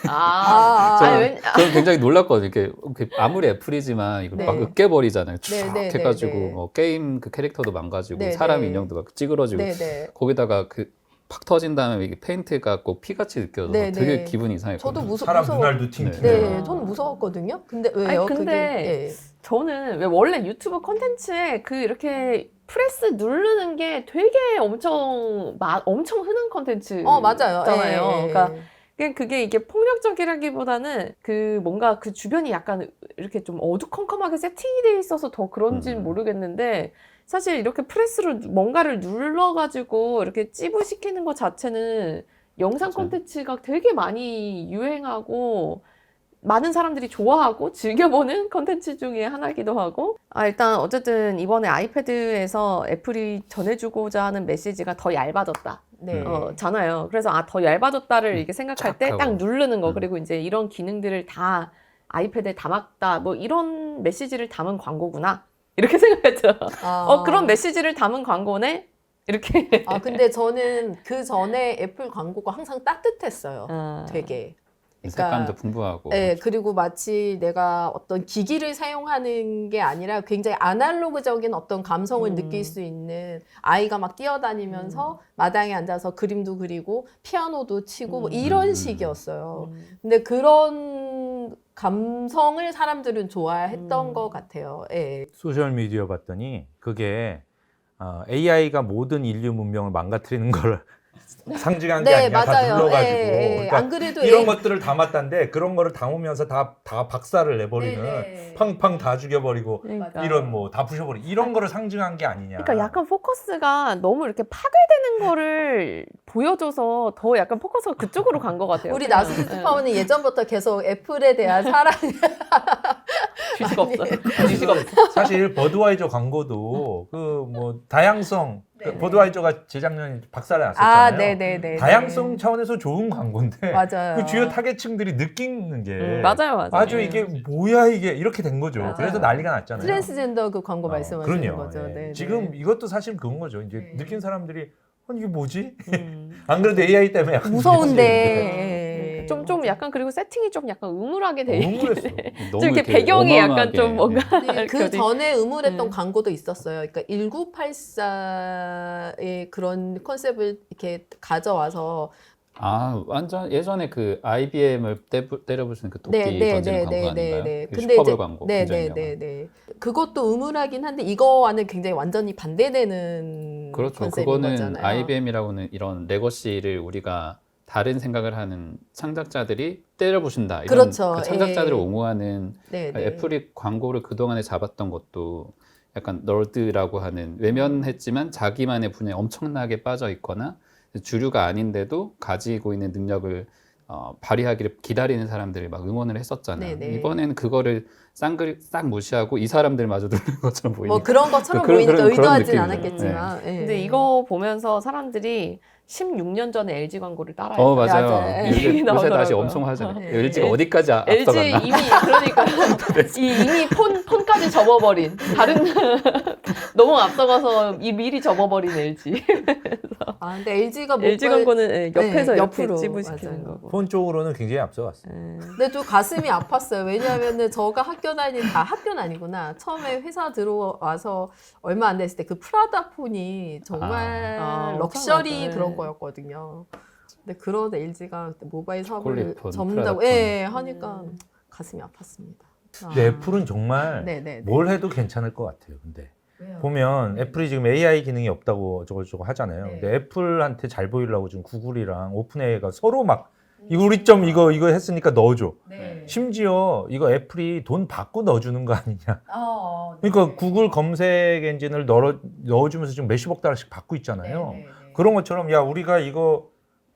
아니, 저는 굉장히 놀랐거든요. 이렇게 아무리 애플이지만 이걸 네. 막 으깨버리잖아요. 네, 쭉 네, 네, 해가지고 네. 뭐 게임 그 캐릭터도 망가지고 네, 사람 네. 인형도 막 찌그러지고 네네. 거기다가 그 팍 터진 다음에 이게 페인트가 꼭 피같이 느껴져서 네, 되게 네. 기분이 이상했거든요. 저도 사람 무서워. 눈알 루틴. 네. 네, 저는 무서웠거든요. 근데 왜요? 아니, 근데 그게, 예. 저는 왜 원래 유튜브 콘텐츠에 그 이렇게 프레스 누르는 게 되게 엄청 흔한 컨텐츠 맞아요. 잖아요. 예, 예. 그러니까 그게 이게 폭력적이라기보다는 그 뭔가 그 주변이 약간 이렇게 좀 어두컴컴하게 세팅이 돼 있어서 더 그런지는 모르겠는데 사실 이렇게 프레스로 뭔가를 눌러가지고 이렇게 찌부시키는 것 자체는 영상 그렇죠. 콘텐츠가 되게 많이 유행하고 많은 사람들이 좋아하고 즐겨보는 콘텐츠 중에 하나이기도 하고 일단 어쨌든 이번에 아이패드에서 애플이 전해주고자 하는 메시지가 더 얇아졌다. 네. 잖아요. 그래서 더 얇아졌다를 이렇게 생각할 때 쫙 딱 하고. 누르는 거 그리고 이제 이런 기능들을 다 아이패드에 담았다 뭐 이런 메시지를 담은 광고구나 이렇게 생각했죠. 그런 메시지를 담은 광고네 이렇게. 근데 저는 그 전에 애플 광고가 항상 따뜻했어요. 되게. 색감도 풍부하고. 네, 그리고 마치 내가 어떤 기기를 사용하는 게 아니라 굉장히 아날로그적인 어떤 감성을 느낄 수 있는 아이가 막 뛰어다니면서 마당에 앉아서 그림도 그리고 피아노도 치고 뭐 이런 식이었어요. 근데 그런 감성을 사람들은 좋아했던 것 같아요. 예. 소셜 미디어 봤더니 그게 AI가 모든 인류 문명을 망가뜨리는 걸 상징한 게 네, 아니야. 다 맞아요. 눌러가지고. 예, 예. 그러니까 안 그래도 이런 것들을 담았다는데 그런 거를 담으면서 다 박살을 내버리는 네네. 팡팡 다 죽여버리고 그러니까. 이런 뭐 다 부셔버리고 이런 거를 상징한 게 아니냐. 그러니까 약간 포커스가 너무 이렇게 파괴되는 거를 보여줘서 더 약간 포커스가 그쪽으로 간 것 같아요. 우리 그냥. 나스스 파워는 예전부터 계속 애플에 대한 사랑이 휴지가 없어. 휴지가 없어. 사실 버드와이저 광고도 그 뭐 다양성 네네. 버드와이저가 재작년에 박살을 났었잖아요. 네네네. 다양성 차원에서 좋은 광고인데 맞아요. 그 주요 타겟층들이 느끼는 게 맞아요. 아주 이게 뭐야 이게 이렇게 된 거죠. 맞아요. 그래서 난리가 났잖아요. 트랜스젠더 그 광고 말씀하시는 그럼요. 거죠. 예. 네, 지금 네. 이것도 사실 그런 거죠. 이제 네. 느낀 사람들이 이게 뭐지? 안 그래도 AI 때문에 약간 무서운데 좀 약간 그리고 세팅이 좀 약간 음울하게 돼 있긴 너무했어. 해. 너무 좀 이렇게 이렇게 배경이 약간 어마어마하게. 좀 뭔가 네, 그 이렇게 전에 음울했던 네. 광고도 있었어요. 그러니까 1984의 그런 컨셉을 이렇게 가져와서 완전 예전에 그 IBM을 때려부수는 그 도끼 던지는 광고 아닌가요? 그 근데 슈퍼볼 광고. 굉장히 유명한. 네네네네. 그것도 음울하긴 한데 이거와는 굉장히 완전히 반대되는 그렇죠. 컨셉인 그거는 거잖아요. IBM이라고는 이런 레거시를 우리가 다른 생각을 하는 창작자들이 때려부신다. 이런 그렇죠. 그 창작자들을 예. 옹호하는 네네. 애플이 광고를 그동안에 잡았던 것도 약간 널드라고 하는 외면했지만 자기만의 분야에 엄청나게 빠져 있거나 주류가 아닌데도 가지고 있는 능력을 발휘하기를 기다리는 사람들을 막 응원을 했었잖아요. 네네. 이번에는 그거를 싹 무시하고 이 사람들마저 누르는 것처럼 보이니까. 뭐 그런 것처럼 그런- 보이니까 그런 의도하진 느낌이죠. 않았겠지만. 예. 근데 이거 보면서 사람들이 16년 전에 LG 광고를 따라했다. 맞아요. 맞아요. 요새 다시 나오더라고요. 엄청 하잖아요. 네. LG가 어디까지 LG 앞서갔나? 이미 그러니까 이미 폰까지 접어버린 다른 너무 앞서가서 미리 접어버린 LG. 근데 LG가 LG 광고는 옆에서 네, 옆으로 옆으로. 찌부시키는 맞아요. 거고. 폰 쪽으로는 굉장히 앞서갔어요. 근데 좀 가슴이 아팠어요. 왜냐하면은 저가 학교는 아니구나. 처음에 회사 들어와서 얼마 안 됐을 때 그 프라다 폰이 정말 럭셔리 엄청나죠. 그런 거였거든요. 근데 그런 LG가 모바일 사업을 초콜릿 폰, 접는다고 프라다 하니까 가슴이 아팠습니다. 근데 애플은 정말 네네. 뭘 해도 괜찮을 것 같아요. 근데 보면 애플이 지금 AI 기능이 없다고 저거 하잖아요. 네. 근데 애플한테 잘 보이려고 지금 구글이랑 오픈AI가 서로 막 이거 우리 점 이거 했으니까 넣어줘. 네. 심지어 이거 애플이 돈 받고 넣어주는 거 아니냐. 네. 그러니까 구글 검색 엔진을 넣어주면서 지금 몇십억 달러씩 받고 있잖아요. 그런 것처럼 야 우리가 이거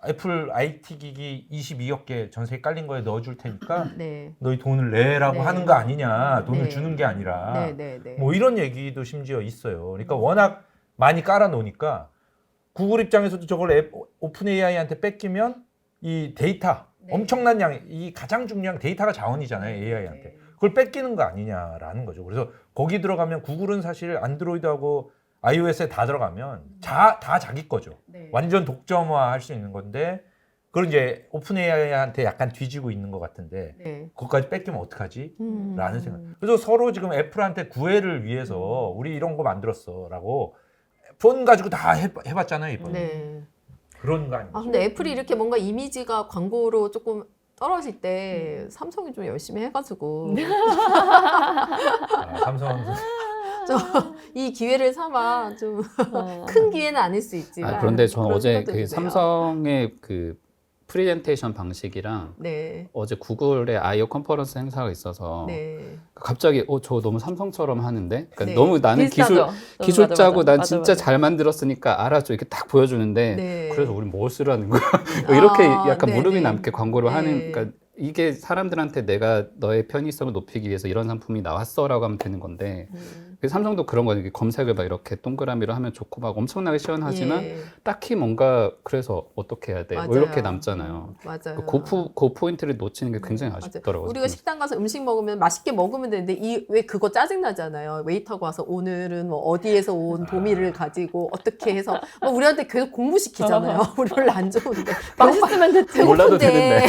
애플 IT 기기 22억 개 전 세계 깔린 거에 넣어줄 테니까 네. 너희 돈을 내라고 네. 하는 거 아니냐. 돈을 네. 주는 게 아니라. 네네네. 뭐 이런 얘기도 심지어 있어요. 그러니까 워낙 많이 깔아놓으니까 구글 입장에서도 저걸 오픈 AI한테 뺏기면 이 데이터 엄청난 양, 이 가장 중요한 데이터가 자원이잖아요. AI한테. 그걸 뺏기는 거 아니냐라는 거죠. 그래서 거기 들어가면 구글은 사실 안드로이드하고 iOS에 다 들어가면 다 자기 거죠. 완전 독점화할 수 있는 건데 그걸 이제 오픈 AI한테 약간 뒤지고 있는 것 같은데 네. 그것까지 뺏기면 어떡하지? 라는 생각. 그래서 서로 지금 애플한테 구애를 위해서 우리 이런 거 만들었어라고 폰 가지고 다 해봤잖아요 이번에. 네. 그런 거 아니죠? 근데 애플이 이렇게 뭔가 이미지가 광고로 조금 떨어질 때 삼성이 좀 열심히 해가지고 삼성 이 기회를 삼아 좀 어. 큰 기회는 아닐 수 있지만. 그런데 저는 그런 어제 생각도 그 드네요. 삼성의 그 프레젠테이션 방식이랑 네. 어제 구글의 아이오 컨퍼런스 행사가 있어서 네. 갑자기 저 너무 삼성처럼 하는데 그러니까 네. 너무 나는 비슷하죠? 기술자고 맞아, 난 맞아, 진짜 맞아. 잘 만들었으니까 알아줘 이렇게 딱 보여주는데 네. 그래서 우리 뭘 쓰라는 거야 뭐 이렇게 아, 약간 네, 무릎이 네. 남게 광고를 네. 하는 그러니까 이게 사람들한테 내가 너의 편의성을 높이기 위해서 이런 상품이 나왔어라고 하면 되는 건데 그래서 삼성도 그런 거예요. 검색을 막 이렇게 동그라미로 하면 좋고 막 엄청나게 시원하지만 예. 딱히 뭔가 그래서 어떻게 해야 돼? 뭐 맞아요. 이렇게 남잖아요. 맞아요. 그 포인트를 놓치는 게 굉장히 맞아요. 아쉽더라고요. 우리가 식당 가서 음식 먹으면 맛있게 먹으면 되는데 왜 그거 짜증 나잖아요. 웨이터가 와서 오늘은 뭐 어디에서 온 도미를 가지고 어떻게 해서 뭐 우리한테 계속 공부시키잖아요. 우리 별로 안 좋은데 맛있으면 됐지. 몰라도 되는데.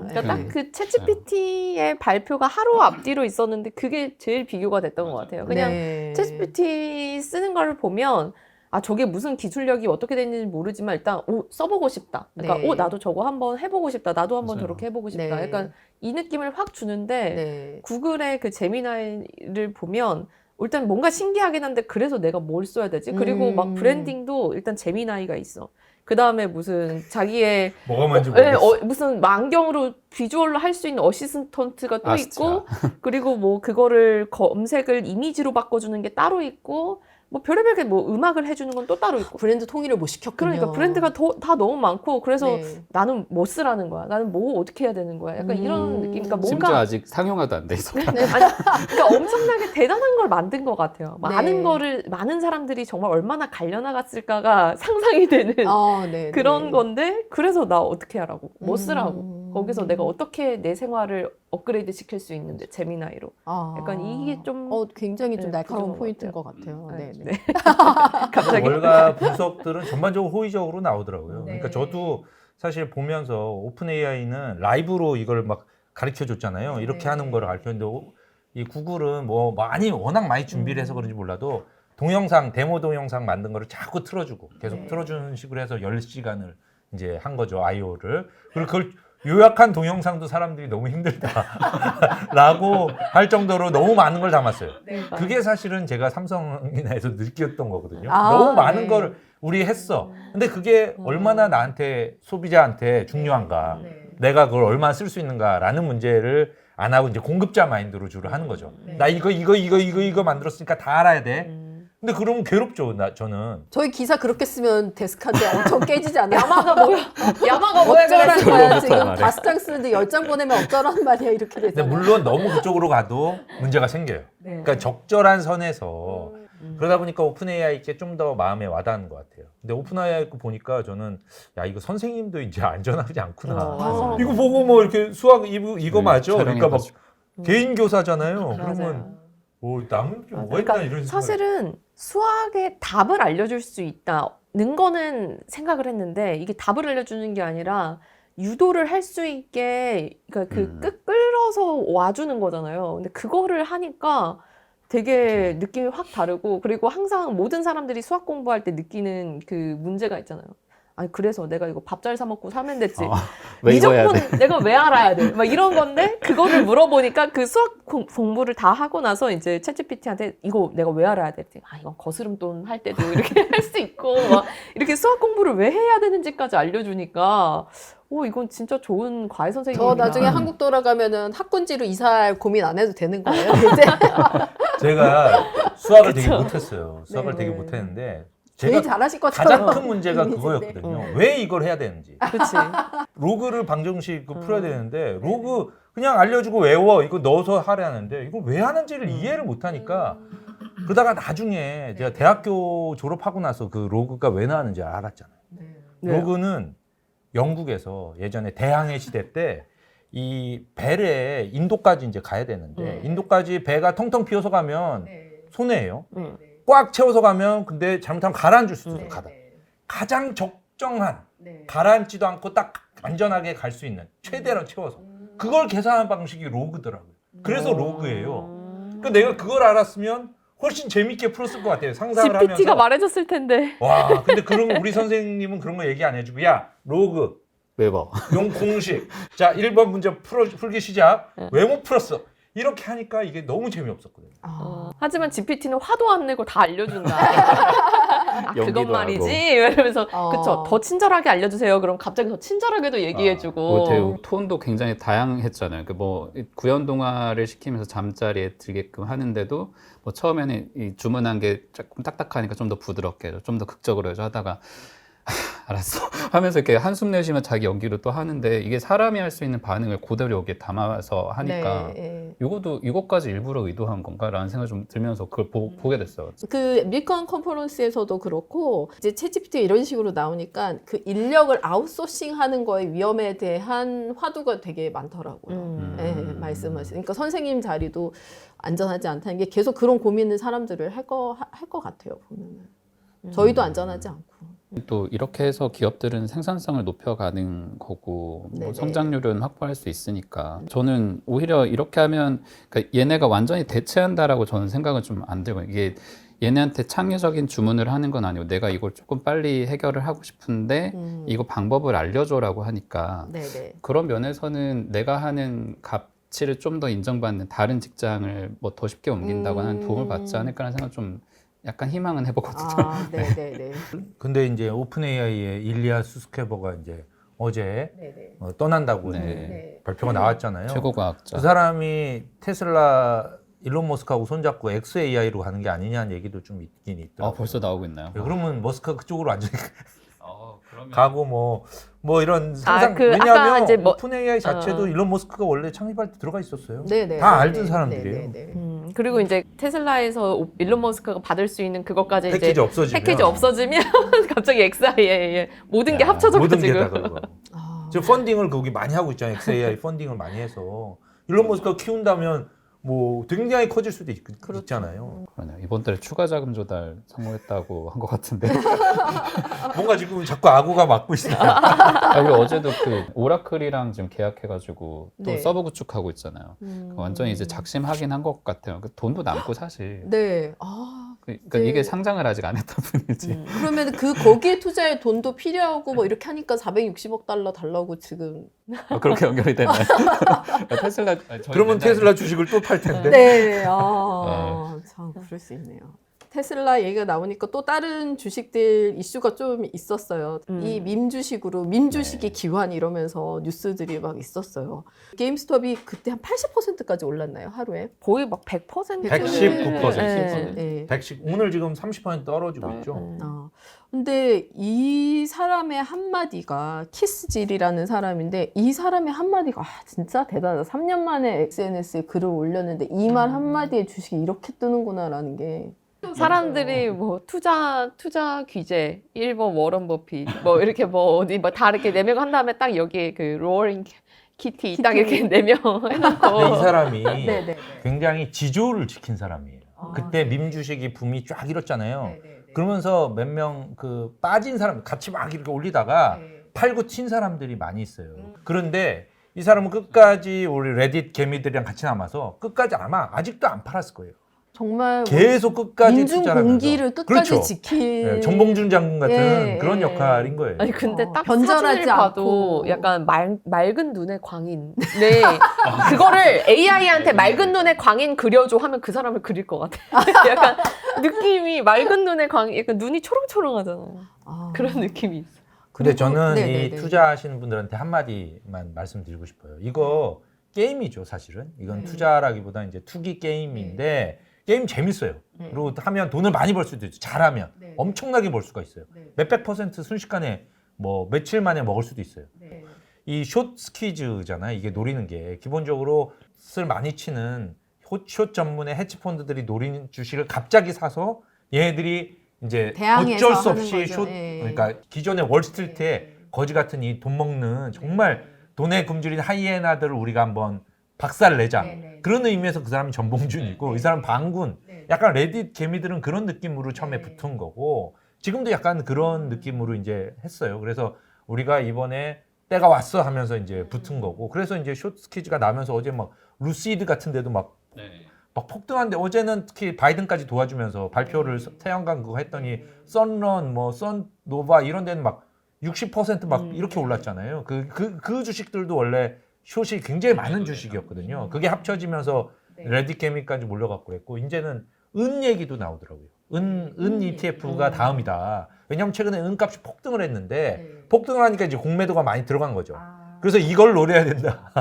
그러니까 네. 딱 그 챗GPT의 발표가 하루 앞뒤로 있었는데 그게 제일 비교가 됐던 것 같아요. 그냥 네. 챗GPT 쓰는 걸 보면 아 저게 무슨 기술력이 어떻게 되는지 모르지만 일단 써보고 싶다. 그러니까 네. 나도 저거 한번 해보고 싶다. 나도 한번 맞아요. 저렇게 해보고 싶다. 네. 약간 이 느낌을 확 주는데 네. 구글의 그 제미나이를 보면 일단 뭔가 신기하긴 한데 그래서 내가 뭘 써야 되지? 그리고 막 브랜딩도 일단 제미나이가 있어. 그 다음에 무슨 자기의 뭐가 뭔지 네, 모르겠어. 무슨 안경으로 비주얼로 할 수 있는 어시스턴트가 또 진짜. 있고 그리고 뭐 그거를 검색을 이미지로 바꿔주는 게 따로 있고 뭐 별의별 게 뭐 음악을 해주는 건 또 따로 있고 브랜드 통일을 못 시켰군요. 그러니까 브랜드가 다 너무 많고 그래서 네. 나는 뭐 쓰라는 거야 나는 뭐 어떻게 해야 되는 거야 약간 이런 느낌 그러니까 심지어 뭔가 아직 상용화도 안 돼 있어. 아니, 그러니까 엄청나게 대단한 걸 만든 것 같아요 네. 많은 사람들이 정말 얼마나 갈려나갔을까가 상상이 되는 네, 그런 네. 건데 그래서 나 어떻게 하라고 뭐 쓰라고 거기서 내가 어떻게 내 생활을 업그레이드 시킬 수 있는데 제미나이로 약간 이게 좀 굉장히 좀 네, 날카로운 부족한 포인트인 것 것 같아요. 네, 네. 네. 갑자기 월가 분석들은 전반적으로 호의적으로 나오더라고요. 네. 그러니까 저도 사실 보면서 오픈 AI는 라이브로 이걸 막 가르쳐 줬잖아요. 이렇게 네. 하는 거를 가르쳤는데 이 구글은 뭐 워낙 많이 준비를 해서 그런지 몰라도 동영상 데모 동영상 만든 거를 자꾸 틀어주고 계속 네. 틀어주는 식으로 해서 10시간을 이제 한 거죠. 아이오를. 그리고 그걸 요약한 동영상도 사람들이 너무 힘들다라고 할 정도로 너무 많은 걸 담았어요. 그게 사실은 제가 삼성이나에서 느꼈던 거거든요. 너무 많은 네. 걸 우리 했어. 근데 그게 얼마나 나한테 소비자한테 중요한가. 네. 내가 그걸 얼마나 쓸 수 있는가라는 문제를 안 하고 이제 공급자 마인드로 주로 하는 거죠. 네. 나 이거 만들었으니까 다 알아야 돼. 근데 그러면 괴롭죠. 저는. 저희 기사 그렇게 쓰면 데스크한테 엄청 깨지지 않아요? 야마가 뭐야 야마가 뭐야 어쩌라는 그래서 거야. 그거부터 지금 말해. 5장 쓰는데 10장 보내면 어쩌라는 말이야. 이렇게 근데 되잖아요. 물론 너무 그쪽으로 가도 문제가 생겨요. 네. 그러니까 적절한 선에서 그러다 보니까 오픈 AI께 좀 더 마음에 와닿는 것 같아요. 근데 오픈 AI 거 보니까 저는 야 이거 선생님도 이제 안전하지 않구나. 맞아. 이거 보고 뭐 이렇게 수학 이거 맞아. 그러니까 막 촬영해가지고. 개인 교사잖아요. 맞아요. 그러면 남은 좀 뭐가 그러니까 있나 이런 생각. 사실은 수학의 답을 알려줄 수 있다는 거는 생각을 했는데 이게 답을 알려주는 게 아니라 유도를 할 수 있게 그러니까 끌어서 와주는 거잖아요. 근데 그거를 하니까 되게 느낌이 확 다르고 그리고 항상 모든 사람들이 수학 공부할 때 느끼는 그 문제가 있잖아요. 아니 그래서 내가 이거 밥 잘 사 먹고 살면 됐지. 왜 이거 해야 무조건 돼? 내가 왜 알아야 돼? 막 이런 건데 그거를 물어보니까 그 수학 공부를 다 하고 나서 이제 챗GPT한테 이거 내가 왜 알아야 돼? 이건 거스름돈 할 때도 이렇게 할 수 있고 막 이렇게 수학 공부를 왜 해야 되는지까지 알려주니까 이건 진짜 좋은 과외 선생님이다. 저 나중에 한국 돌아가면은 학군지로 이사할 고민 안 해도 되는 거예요. 이제 제가 수학을 되게 그쵸. 못했어요. 수학을 네, 되게 네. 못했는데 제일 제가 잘하실 것처럼. 가장 큰 문제가 이미지인데. 그거였거든요. 왜 이걸 해야 되는지. 그렇지. 로그를 방정식 풀어야 되는데 로그 그냥 알려주고 외워 이거 넣어서 하라는데 이걸 왜 하는지를 이해를 못하니까 그러다가 나중에 제가 대학교 졸업하고 나서 그 로그가 왜 나왔는지 알았잖아요. 네. 로그는 영국에서 예전에 대항해 시대 때 이 배에 인도까지 이제 가야 되는데 인도까지 배가 텅텅 비어서 가면 손해예요. 응. 꽉 채워서 가면 근데 잘못하면 가라앉을 수도 있어요. 가다. 가장 적정한 가라앉지도 않고 딱 안전하게 갈 수 있는 최대로 채워서 그걸 계산하는 방식이 로그더라고요. 그래서 로그예요. 그러니까 내가 그걸 알았으면 훨씬 재밌게 풀었을 것 같아요. 상상을 하면서. GPT가 말해줬을 텐데. 와, 근데 그런 우리 선생님은 그런 거 얘기 안 해주고 야 로그 외워. 용 공식 자 1번 문제 풀기 시작 왜 못 풀었어 이렇게 하니까 이게 너무 재미없었거든요. 하지만 GPT는 화도 안 내고 다 알려준다. 아, 그건 연기도 말이지. 이러면서 어. 그쵸. 더 친절하게 알려주세요. 그럼 갑자기 더 친절하게도 얘기해주고. 뭐 되게 톤도 굉장히 다양했잖아요. 그 뭐 구연 동화를 시키면서 잠자리에 들게끔 하는데도 뭐 처음에는 이 주문한 게 조금 딱딱하니까 좀 더 부드럽게 해줘, 좀 더 극적으로 해줘 하다가 알았어 하면서 이렇게 한숨 내쉬면 자기 연기로 또 하는데 이게 사람이 할 수 있는 반응을 그대로 여기에 담아서 하니까 네. 이것까지 일부러 의도한 건가라는 생각이 좀 들면서 그걸 보게 됐어요. 그 밀컨 컨퍼런스에서도 그렇고 이제 챗GPT 이런 식으로 나오니까 그 인력을 아웃소싱하는 거의 위험에 대한 화두가 되게 많더라고요. 네, 말씀하신. 그러니까 선생님 자리도 안전하지 않다는 게 계속 그런 고민을 사람들을 할 거 같아요. 보면은 저희도 안전하지 않고. 또 이렇게 해서 기업들은 생산성을 높여가는 거고 뭐 네네. 성장률은 확보할 수 있으니까 저는 오히려 이렇게 하면 그러니까 얘네가 완전히 대체한다라고 저는 생각은 좀 안 들고 이게 얘네한테 창의적인 주문을 하는 건 아니고 내가 이걸 조금 빨리 해결을 하고 싶은데 이거 방법을 알려줘라고 하니까 네네. 그런 면에서는 내가 하는 가치를 좀 더 인정받는 다른 직장을 뭐 더 쉽게 옮긴다고 하는 도움을 받지 않을까라는 생각 좀 약간 희망은 해보거든요. 네네네. 근데 이제 오픈 AI의 일리아 수스케버가 이제 어제 네네. 떠난다고 네. 이제 발표가 나왔잖아요. 최고 과학자. 그 사람이 테슬라 일론 머스크하고 손잡고 XAI로 가는 게 아니냐는 얘기도 좀 있긴 있더라고요. 벌써 나오고 있나요? 그러면 머스크가 그쪽으로 완전히 그러면 가고 뭐 이런 상상 그 아까 왜냐하면 이제 뭐- 오픈 AI 자체도 일론 머스크가 원래 창립할 때 들어가 있었어요. 네네. 다 알던 사람들이에요. 네네네. 그리고 이제 테슬라에서 일론 머스크가 받을 수 있는 그것까지 패키지 이제 없어지면 패키지 없어지면 갑자기 XIA에 모든 게 야, 합쳐져가지고. 모든 게 다 그거. 아, 지금 펀딩을 거기 많이 하고 있잖아요. XAI 펀딩을 많이 해서 일론 머스크가 키운다면 뭐 굉장히 커질 수도 있잖아요. 그러네요. 이번 달에 추가 자금 조달 성공했다고 한 것 같은데. 뭔가 지금 자꾸 악우가 막고 있어요. 그리고 어제도 그 오라클이랑 지금 계약해가지고 또 네. 서버 구축하고 있잖아요. 완전히 이제 작심하긴 한 것 같아요. 그 돈도 남고 사실. 네. 아, 그러니까 네. 이게 상장을 아직 안 했다 뿐이지. 그러면 거기에 투자할 돈도 필요하고 뭐 이렇게 하니까 460억 달러 달라고 지금. 그렇게 연결이 됐나요? 테슬라. 그러면 테슬라 주식을 또 팔 텐데. 네. 참 그럴 수 있네요. 테슬라 얘기가 나오니까 또 다른 주식들 이슈가 좀 있었어요. 이 밈 주식으로 밈 주식의 기환 이러면서 뉴스들이 막 있었어요. 게임스톱이 그때 한 80%까지 올랐나요, 하루에? 거의 막 100%. 119%. 네. 110, 오늘 지금 30% 떨어지고 있죠. 근데 이 사람의 한마디가 키스질이라는 사람인데 이 사람의 한마디가 진짜 대단하다. 3년 만에 SNS에 글을 올렸는데 이 말 한마디에 주식이 이렇게 뜨는구나라는 게 사람들이 뭐 투자 규제 1번 워런 버핏 뭐 이렇게 뭐 어디 뭐 다 이렇게 네명 한 다음에 딱 여기에 그 로어링 키티 딱 이렇게 4명 해놓고 근데 이 사람이 네네. 굉장히 지조를 지킨 사람이에요. 그때 밈 주식이 붐이 쫙 일었잖아요. 그러면서 몇 명 그 빠진 사람 같이 막 이렇게 올리다가 팔고 친 사람들이 많이 있어요. 그런데 이 사람은 끝까지 우리 레딧 개미들이랑 같이 남아서 끝까지 아마 아직도 안 팔았을 거예요. 정말 계속 끝까지 민중 투자를 하면서. 공기를 끝까지 그렇죠. 지킬 네, 정봉준 장군 같은 예, 그런 예. 역할인 거예요. 아니 근데 딱 변절하지 사진을 봐도 않고. 약간 맑은 눈의 광인. 네. 그거를 AI한테 맑은 눈의 광인 그려줘 하면 그 사람을 그릴 것 같아. 약간 느낌이 맑은 눈의 광인, 약간 눈이 초롱초롱하잖아요. 그런 느낌이 있어. 근데 그리고- 저는 네네네. 이 투자하시는 분들한테 한마디만 말씀드리고 싶어요. 이거 게임이죠, 사실은. 이건 네. 투자라기보다 이제 투기 게임인데 게임 재밌어요. 그리고 하면 돈을 많이 벌 수도 있죠. 잘하면 네. 엄청나게 벌 수가 있어요. 몇백 퍼센트 순식간에 뭐 며칠 만에 먹을 수도 있어요. 이 숏 스퀴즈잖아요. 이게 노리는 게 기본적으로 술 많이 치는 숏 전문의 헤지 펀드들이 노리는 주식을 갑자기 사서 얘네들이 이제 대항해서 어쩔 수 하는 없이 거죠. 숏 예. 그러니까 기존의 월스트리트에 거지 같은 이 돈 먹는 정말 돈에 굶주린 하이에나들을 우리가 한번 박살 내자. 그런 의미에서 그 사람이 전봉준이고 이 사람 방군. 약간 레딧 개미들은 그런 느낌으로 처음에 붙은 거고 지금도 약간 그런 느낌으로 이제 했어요. 그래서 우리가 이번에 때가 왔어 하면서 이제 붙은 거고 그래서 이제 숏 스퀴즈가 나면서 어제 막 루시드 같은 데도 막 폭등한데 어제는 특히 바이든까지 도와주면서 발표를 태양광 그거 했더니 선런 뭐 선노바 이런 데는 막 60% 이렇게 올랐잖아요. 그 주식들도 원래 숏이 굉장히 많은 주식이었거든요. 그게 합쳐지면서 레디케미까지 몰려갖고 그랬고 이제는 은 얘기도 나오더라고요. 은 ETF가 다음이다. 왜냐하면 최근에 은값이 폭등을 했는데 폭등을 하니까 이제 공매도가 많이 들어간 거죠. 그래서 이걸 노려야 된다.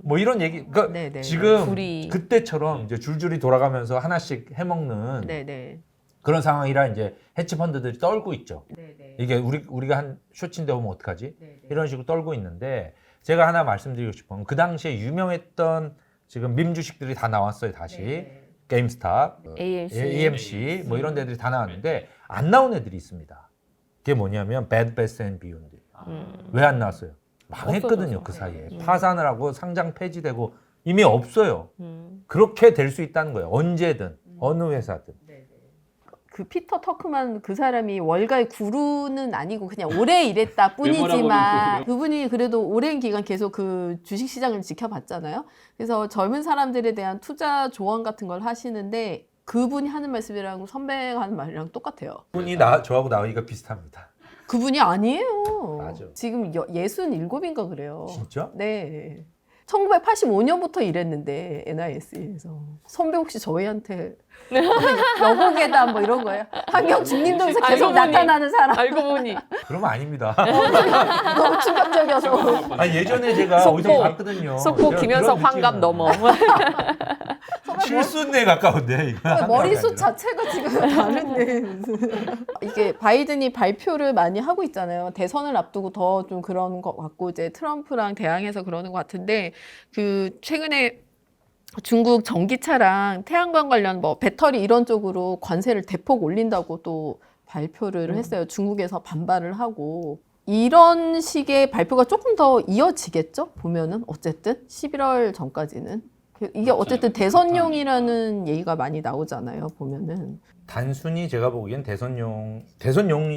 뭐 이런 얘기. 그러니까 네네. 지금 불이. 그때처럼 이제 줄줄이 돌아가면서 하나씩 해먹는 네네. 그런 상황이라 이제 해치펀드들이 떨고 있죠. 네네. 이게 우리가 한 쇼츠인데 오면 어떡하지? 이런 식으로 떨고 있는데 제가 하나 말씀드리고 싶은 건 그 당시에 유명했던 지금 밈 주식들이 다 나왔어요. 다시 게임스탑, AMC 뭐 이런 데들이 다 나왔는데 안 나온 애들이 있습니다. 그게 뭐냐면 Bed Bath & Beyond. 왜 안 나왔어요? 망했거든요. 그 사이에 파산을 하고 상장 폐지되고 이미 없어요. 그렇게 될 수 있다는 거예요. 언제든 어느 회사든. 그 피터 터크만 그 사람이 월가의 구루는 아니고 그냥 오래 일했다 뿐이지만 그분이 그래도 오랜 기간 계속 그 주식 시장을 지켜봤잖아요. 그래서 젊은 사람들에 대한 투자 조언 같은 걸 하시는데 그분이 하는 말씀이랑 선배가 하는 말이랑 똑같아요. 분이 저하고 나이가 비슷합니다. 그분이 아니에요. 맞아. 지금 67인가 그래요. 진짜? 네. 1985년부터 일했는데 NIS에서 선배 혹시 저희한테 여고계단 뭐 이런 거예요? 환경 중림동에서 계속 알고 보니. 나타나는 사람. 알고 보니 그러면 아닙니다. 너무 충격적이어서. 아 예전에 제가 속보. 어디서 봤거든요. 속보 제가 김현석 그런 환갑 느낌은 넘어. 실순에 가까운데 이거. 머리숱 자체가 지금 다른데 무슨. 이게 바이든이 발표를 많이 하고 있잖아요. 대선을 앞두고 더 좀 그런 것 같고 이제 트럼프랑 대항해서 그러는 것 같은데 그 최근에 중국 전기차랑 태양광 관련 뭐 배터리 이런 쪽으로 관세를 대폭 올린다고 또 발표를 했어요. 중국에서 반발을 하고. 이런 식의 발표가 조금 더 이어지겠죠? 보면은 어쨌든 11월 전까지는. 이게 어쨌든 대선용이라는 얘기가 많이 나오잖아요. 보면은. 단순히 제가 보기엔 대선용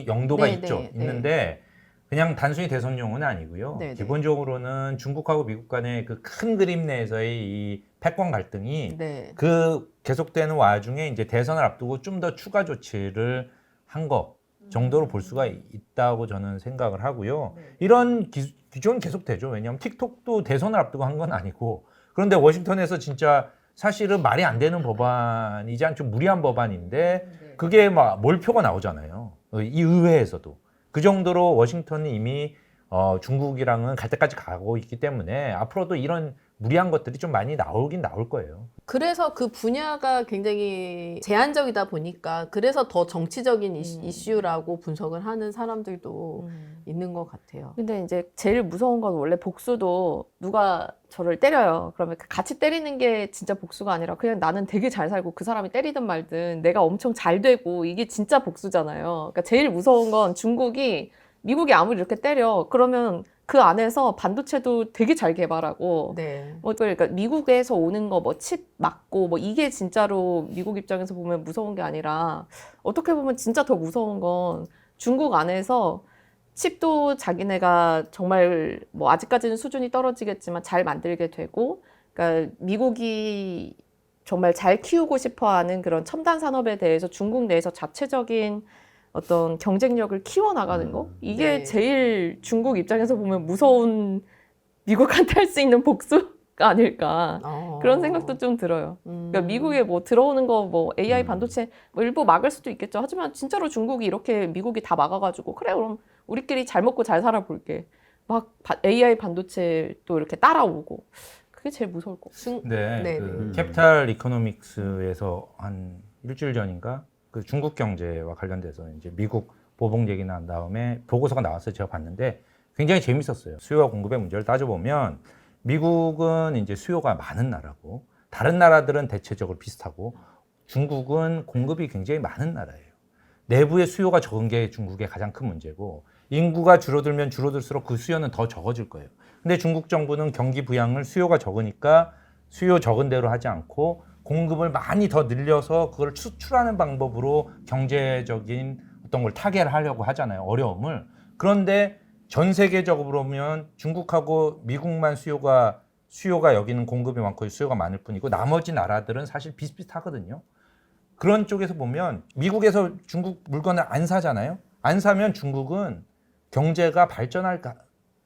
용도가 네, 있죠. 네, 있는데 그냥 단순히 대선용은 아니고요. 네, 네. 기본적으로는 중국하고 미국 간의 그 큰 그림 내에서의 이 패권 갈등이 네. 그 계속되는 와중에 이제 대선을 앞두고 좀 더 추가 조치를 한 거 정도로 볼 수가 있다고 저는 생각을 하고요. 이런 기조는 계속되죠. 왜냐하면 틱톡도 대선을 앞두고 한 건 아니고 그런데 워싱턴에서 진짜 사실은 말이 안 되는 법안이지 않죠. 무리한 법안인데 그게 막 몰표가 나오잖아요. 이 의회에서도. 그 정도로 워싱턴이 이미 중국이랑은 갈 때까지 가고 있기 때문에 앞으로도 이런 무리한 것들이 좀 많이 나오긴 나올 거예요. 그래서 그 분야가 굉장히 제한적이다 보니까 그래서 더 정치적인 이슈라고 분석을 하는 사람들도 있는 것 같아요. 근데 이제 제일 무서운 건 원래 복수도 누가 저를 때려요. 그러면 같이 때리는 게 진짜 복수가 아니라 그냥 나는 되게 잘 살고 그 사람이 때리든 말든 내가 엄청 잘 되고 이게 진짜 복수잖아요. 그러니까 제일 무서운 건 중국이 미국이 아무리 이렇게 때려 그러면 그 안에서 반도체도 되게 잘 개발하고 네. 뭐 그러니까 미국에서 오는 거 뭐 칩 맞고 뭐 이게 진짜로 미국 입장에서 보면 무서운 게 아니라 어떻게 보면 진짜 더 무서운 건 중국 안에서 칩도 자기네가 정말 뭐 아직까지는 수준이 떨어지겠지만 잘 만들게 되고 그러니까 미국이 정말 잘 키우고 싶어하는 그런 첨단 산업에 대해서 중국 내에서 자체적인 어떤 경쟁력을 키워나가는 거? 이게 네. 제일 중국 입장에서 보면 무서운 미국한테 할 수 있는 복수가 아닐까. 그런 생각도 좀 들어요. 그러니까 미국에 뭐 들어오는 거 뭐 AI 반도체 뭐 일부 막을 수도 있겠죠. 하지만 진짜로 중국이 이렇게 미국이 다 막아가지고 그래 그럼 우리끼리 잘 먹고 잘 살아볼게. 막 AI 반도체 또 이렇게 따라오고. 그게 제일 무서울 것 같아요. 네, 네, 그 캐피탈 이코노믹스에서 한 일주일 전인가 그 중국 경제와 관련돼서 이제 미국 보복 얘기 난 다음에 보고서가 나왔어요. 제가 봤는데 굉장히 재밌었어요. 수요와 공급의 문제를 따져보면 미국은 이제 수요가 많은 나라고 다른 나라들은 대체적으로 비슷하고 중국은 공급이 굉장히 많은 나라예요. 내부의 수요가 적은 게 중국의 가장 큰 문제고 인구가 줄어들면 줄어들수록 그 수요는 더 적어질 거예요. 근데 중국 정부는 경기 부양을 수요가 적으니까 수요 적은 대로 하지 않고 공급을 많이 더 늘려서 그걸 수출하는 방법으로 경제적인 어떤 걸 타개하려고 하잖아요. 어려움을. 그런데 전 세계적으로 보면 중국하고 미국만 수요가 여기는 공급이 많고 수요가 많을 뿐이고 나머지 나라들은 사실 비슷비슷하거든요. 그런 쪽에서 보면 미국에서 중국 물건을 안 사잖아요. 안 사면 중국은 경제가 발전할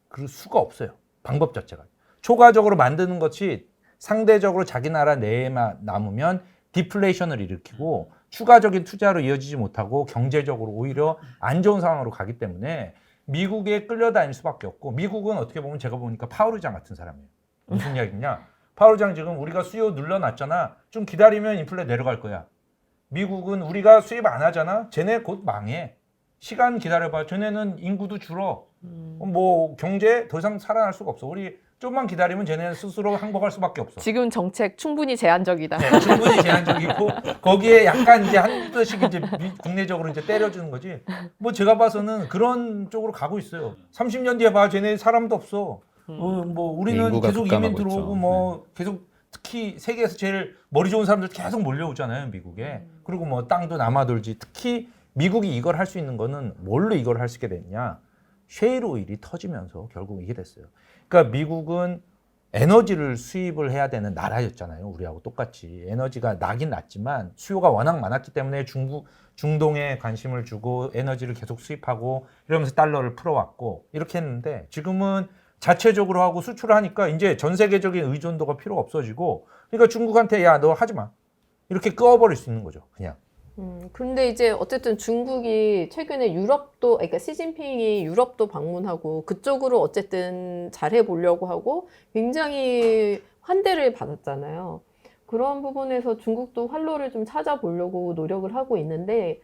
그 수가 없어요. 방법 자체가. 초과적으로 만드는 것이 상대적으로 자기 나라 내에만 남으면 디플레이션을 일으키고 추가적인 투자로 이어지지 못하고 경제적으로 오히려 안 좋은 상황으로 가기 때문에 미국에 끌려다닐 수밖에 없고 미국은 어떻게 보면 제가 보니까 파월의장 같은 사람이에요. 무슨 이야기냐? 파월의장 지금 우리가 수요 눌러놨잖아. 좀 기다리면 인플레 내려갈 거야. 미국은 우리가 수입 안 하잖아. 쟤네 곧 망해. 시간 기다려봐. 쟤네는 인구도 줄어. 뭐 경제 더 이상 살아날 수가 없어. 우리 좀만 기다리면 쟤네 스스로 항복할 수밖에 없어. 지금 정책 충분히 제한적이다. 네, 충분히 제한적이고 거기에 약간 이제 한두씩 이제 국내적으로 이제 때려주는 거지. 뭐 제가 봐서는 그런 쪽으로 가고 있어요. 30년 뒤에 봐, 쟤네 사람도 없어. 뭐 우리는 인구가 계속 이민 급감하고 들어오고 있죠. 뭐 계속 특히 세계에서 제일 머리 좋은 사람들 계속 몰려오잖아요, 미국에. 그리고 뭐 땅도 남아돌지. 특히 미국이 이걸 할 수 있는 거는 뭘로 이걸 할 수 있게 됐냐? 셰일 오일이 터지면서 결국 이게 됐어요. 그러니까 미국은 에너지를 수입을 해야 되는 나라였잖아요. 우리하고 똑같이. 에너지가 나긴 났지만 수요가 워낙 많았기 때문에 중동에 관심을 주고 에너지를 계속 수입하고 이러면서 달러를 풀어왔고 이렇게 했는데 지금은 자체적으로 하고 수출을 하니까 이제 전 세계적인 의존도가 필요가 없어지고 그러니까 중국한테 야, 너 하지 마. 이렇게 끄어버릴 수 있는 거죠. 그냥. 근데 이제 어쨌든 중국이 최근에 유럽도, 그러니까 시진핑이 유럽도 방문하고 그쪽으로 어쨌든 잘해 보려고 하고 굉장히 환대를 받았잖아요. 그런 부분에서 중국도 활로를 좀 찾아보려고 노력을 하고 있는데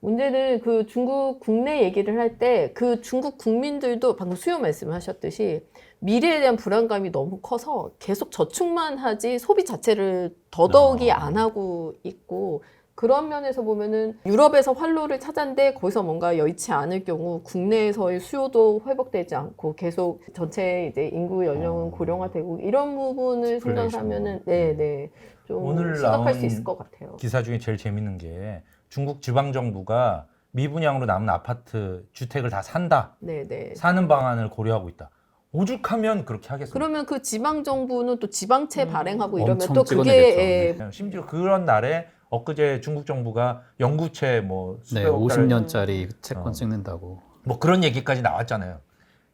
문제는 그 중국 국내 얘기를 할 때 그 중국 국민들도 방금 수요 말씀하셨듯이 미래에 대한 불안감이 너무 커서 계속 저축만 하지 소비 자체를 더더욱이 안 하고 있고 그런 면에서 보면은 유럽에서 활로를 찾았는데 거기서 뭔가 여의치 않을 경우 국내에서의 수요도 회복되지 않고 계속 전체 이제 인구 연령은 고령화되고 이런 부분을 생각하면은 네네 좀 오늘 심각할 수 나온 있을 것 같아요. 기사 중에 제일 재밌는 게 중국 지방 정부가 미분양으로 남은 아파트 주택을 다 산다. 네네. 사는 방안을 고려하고 있다. 오죽하면 그렇게 하겠습니까? 그러면 그 지방 정부는 또 지방채 발행하고 이러면 엄청 또 찍어내겠죠. 그게 네. 심지어 그런 날에 엊그제 중국 정부가 영구채 뭐 네, 수백억 달러 50년짜리 채권 어. 찍는다고. 뭐 그런 얘기까지 나왔잖아요.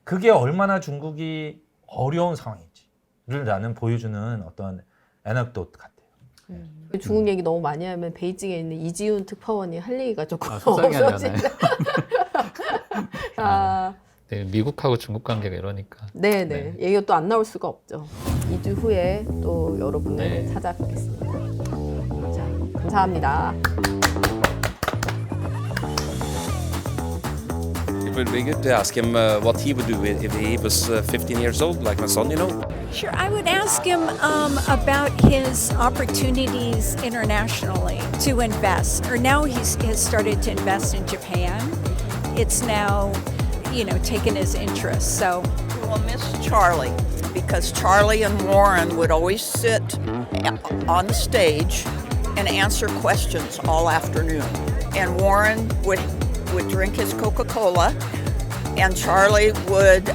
그게 얼마나 중국이 어려운 상황인지를 나는 보여주는 어떤 에너도트 같아요. 중국 얘기 너무 많이 하면 베이징에 있는 이지훈 특파원이 할 얘기가 조금 속상해 하려나요? 아, 네, 미국하고 중국 관계가 이러니까. 네네. 얘기가 또 안 나올 수가 없죠. 2주 후에 또 여러분을 네. 찾아뵙겠습니다. 자, 감사합니다. It would be good to ask him what he would do if he was 15 years old, like my son, you know. Sure, I would ask him about his opportunities internationally to invest. Or now he has started to invest in Japan. It's now, taken his interest. So We'll miss Charlie because Charlie and Warren would always sit on the stage and answer questions all afternoon. And Warren would drink his Coca-Cola and Charlie would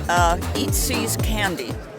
eat C's candy.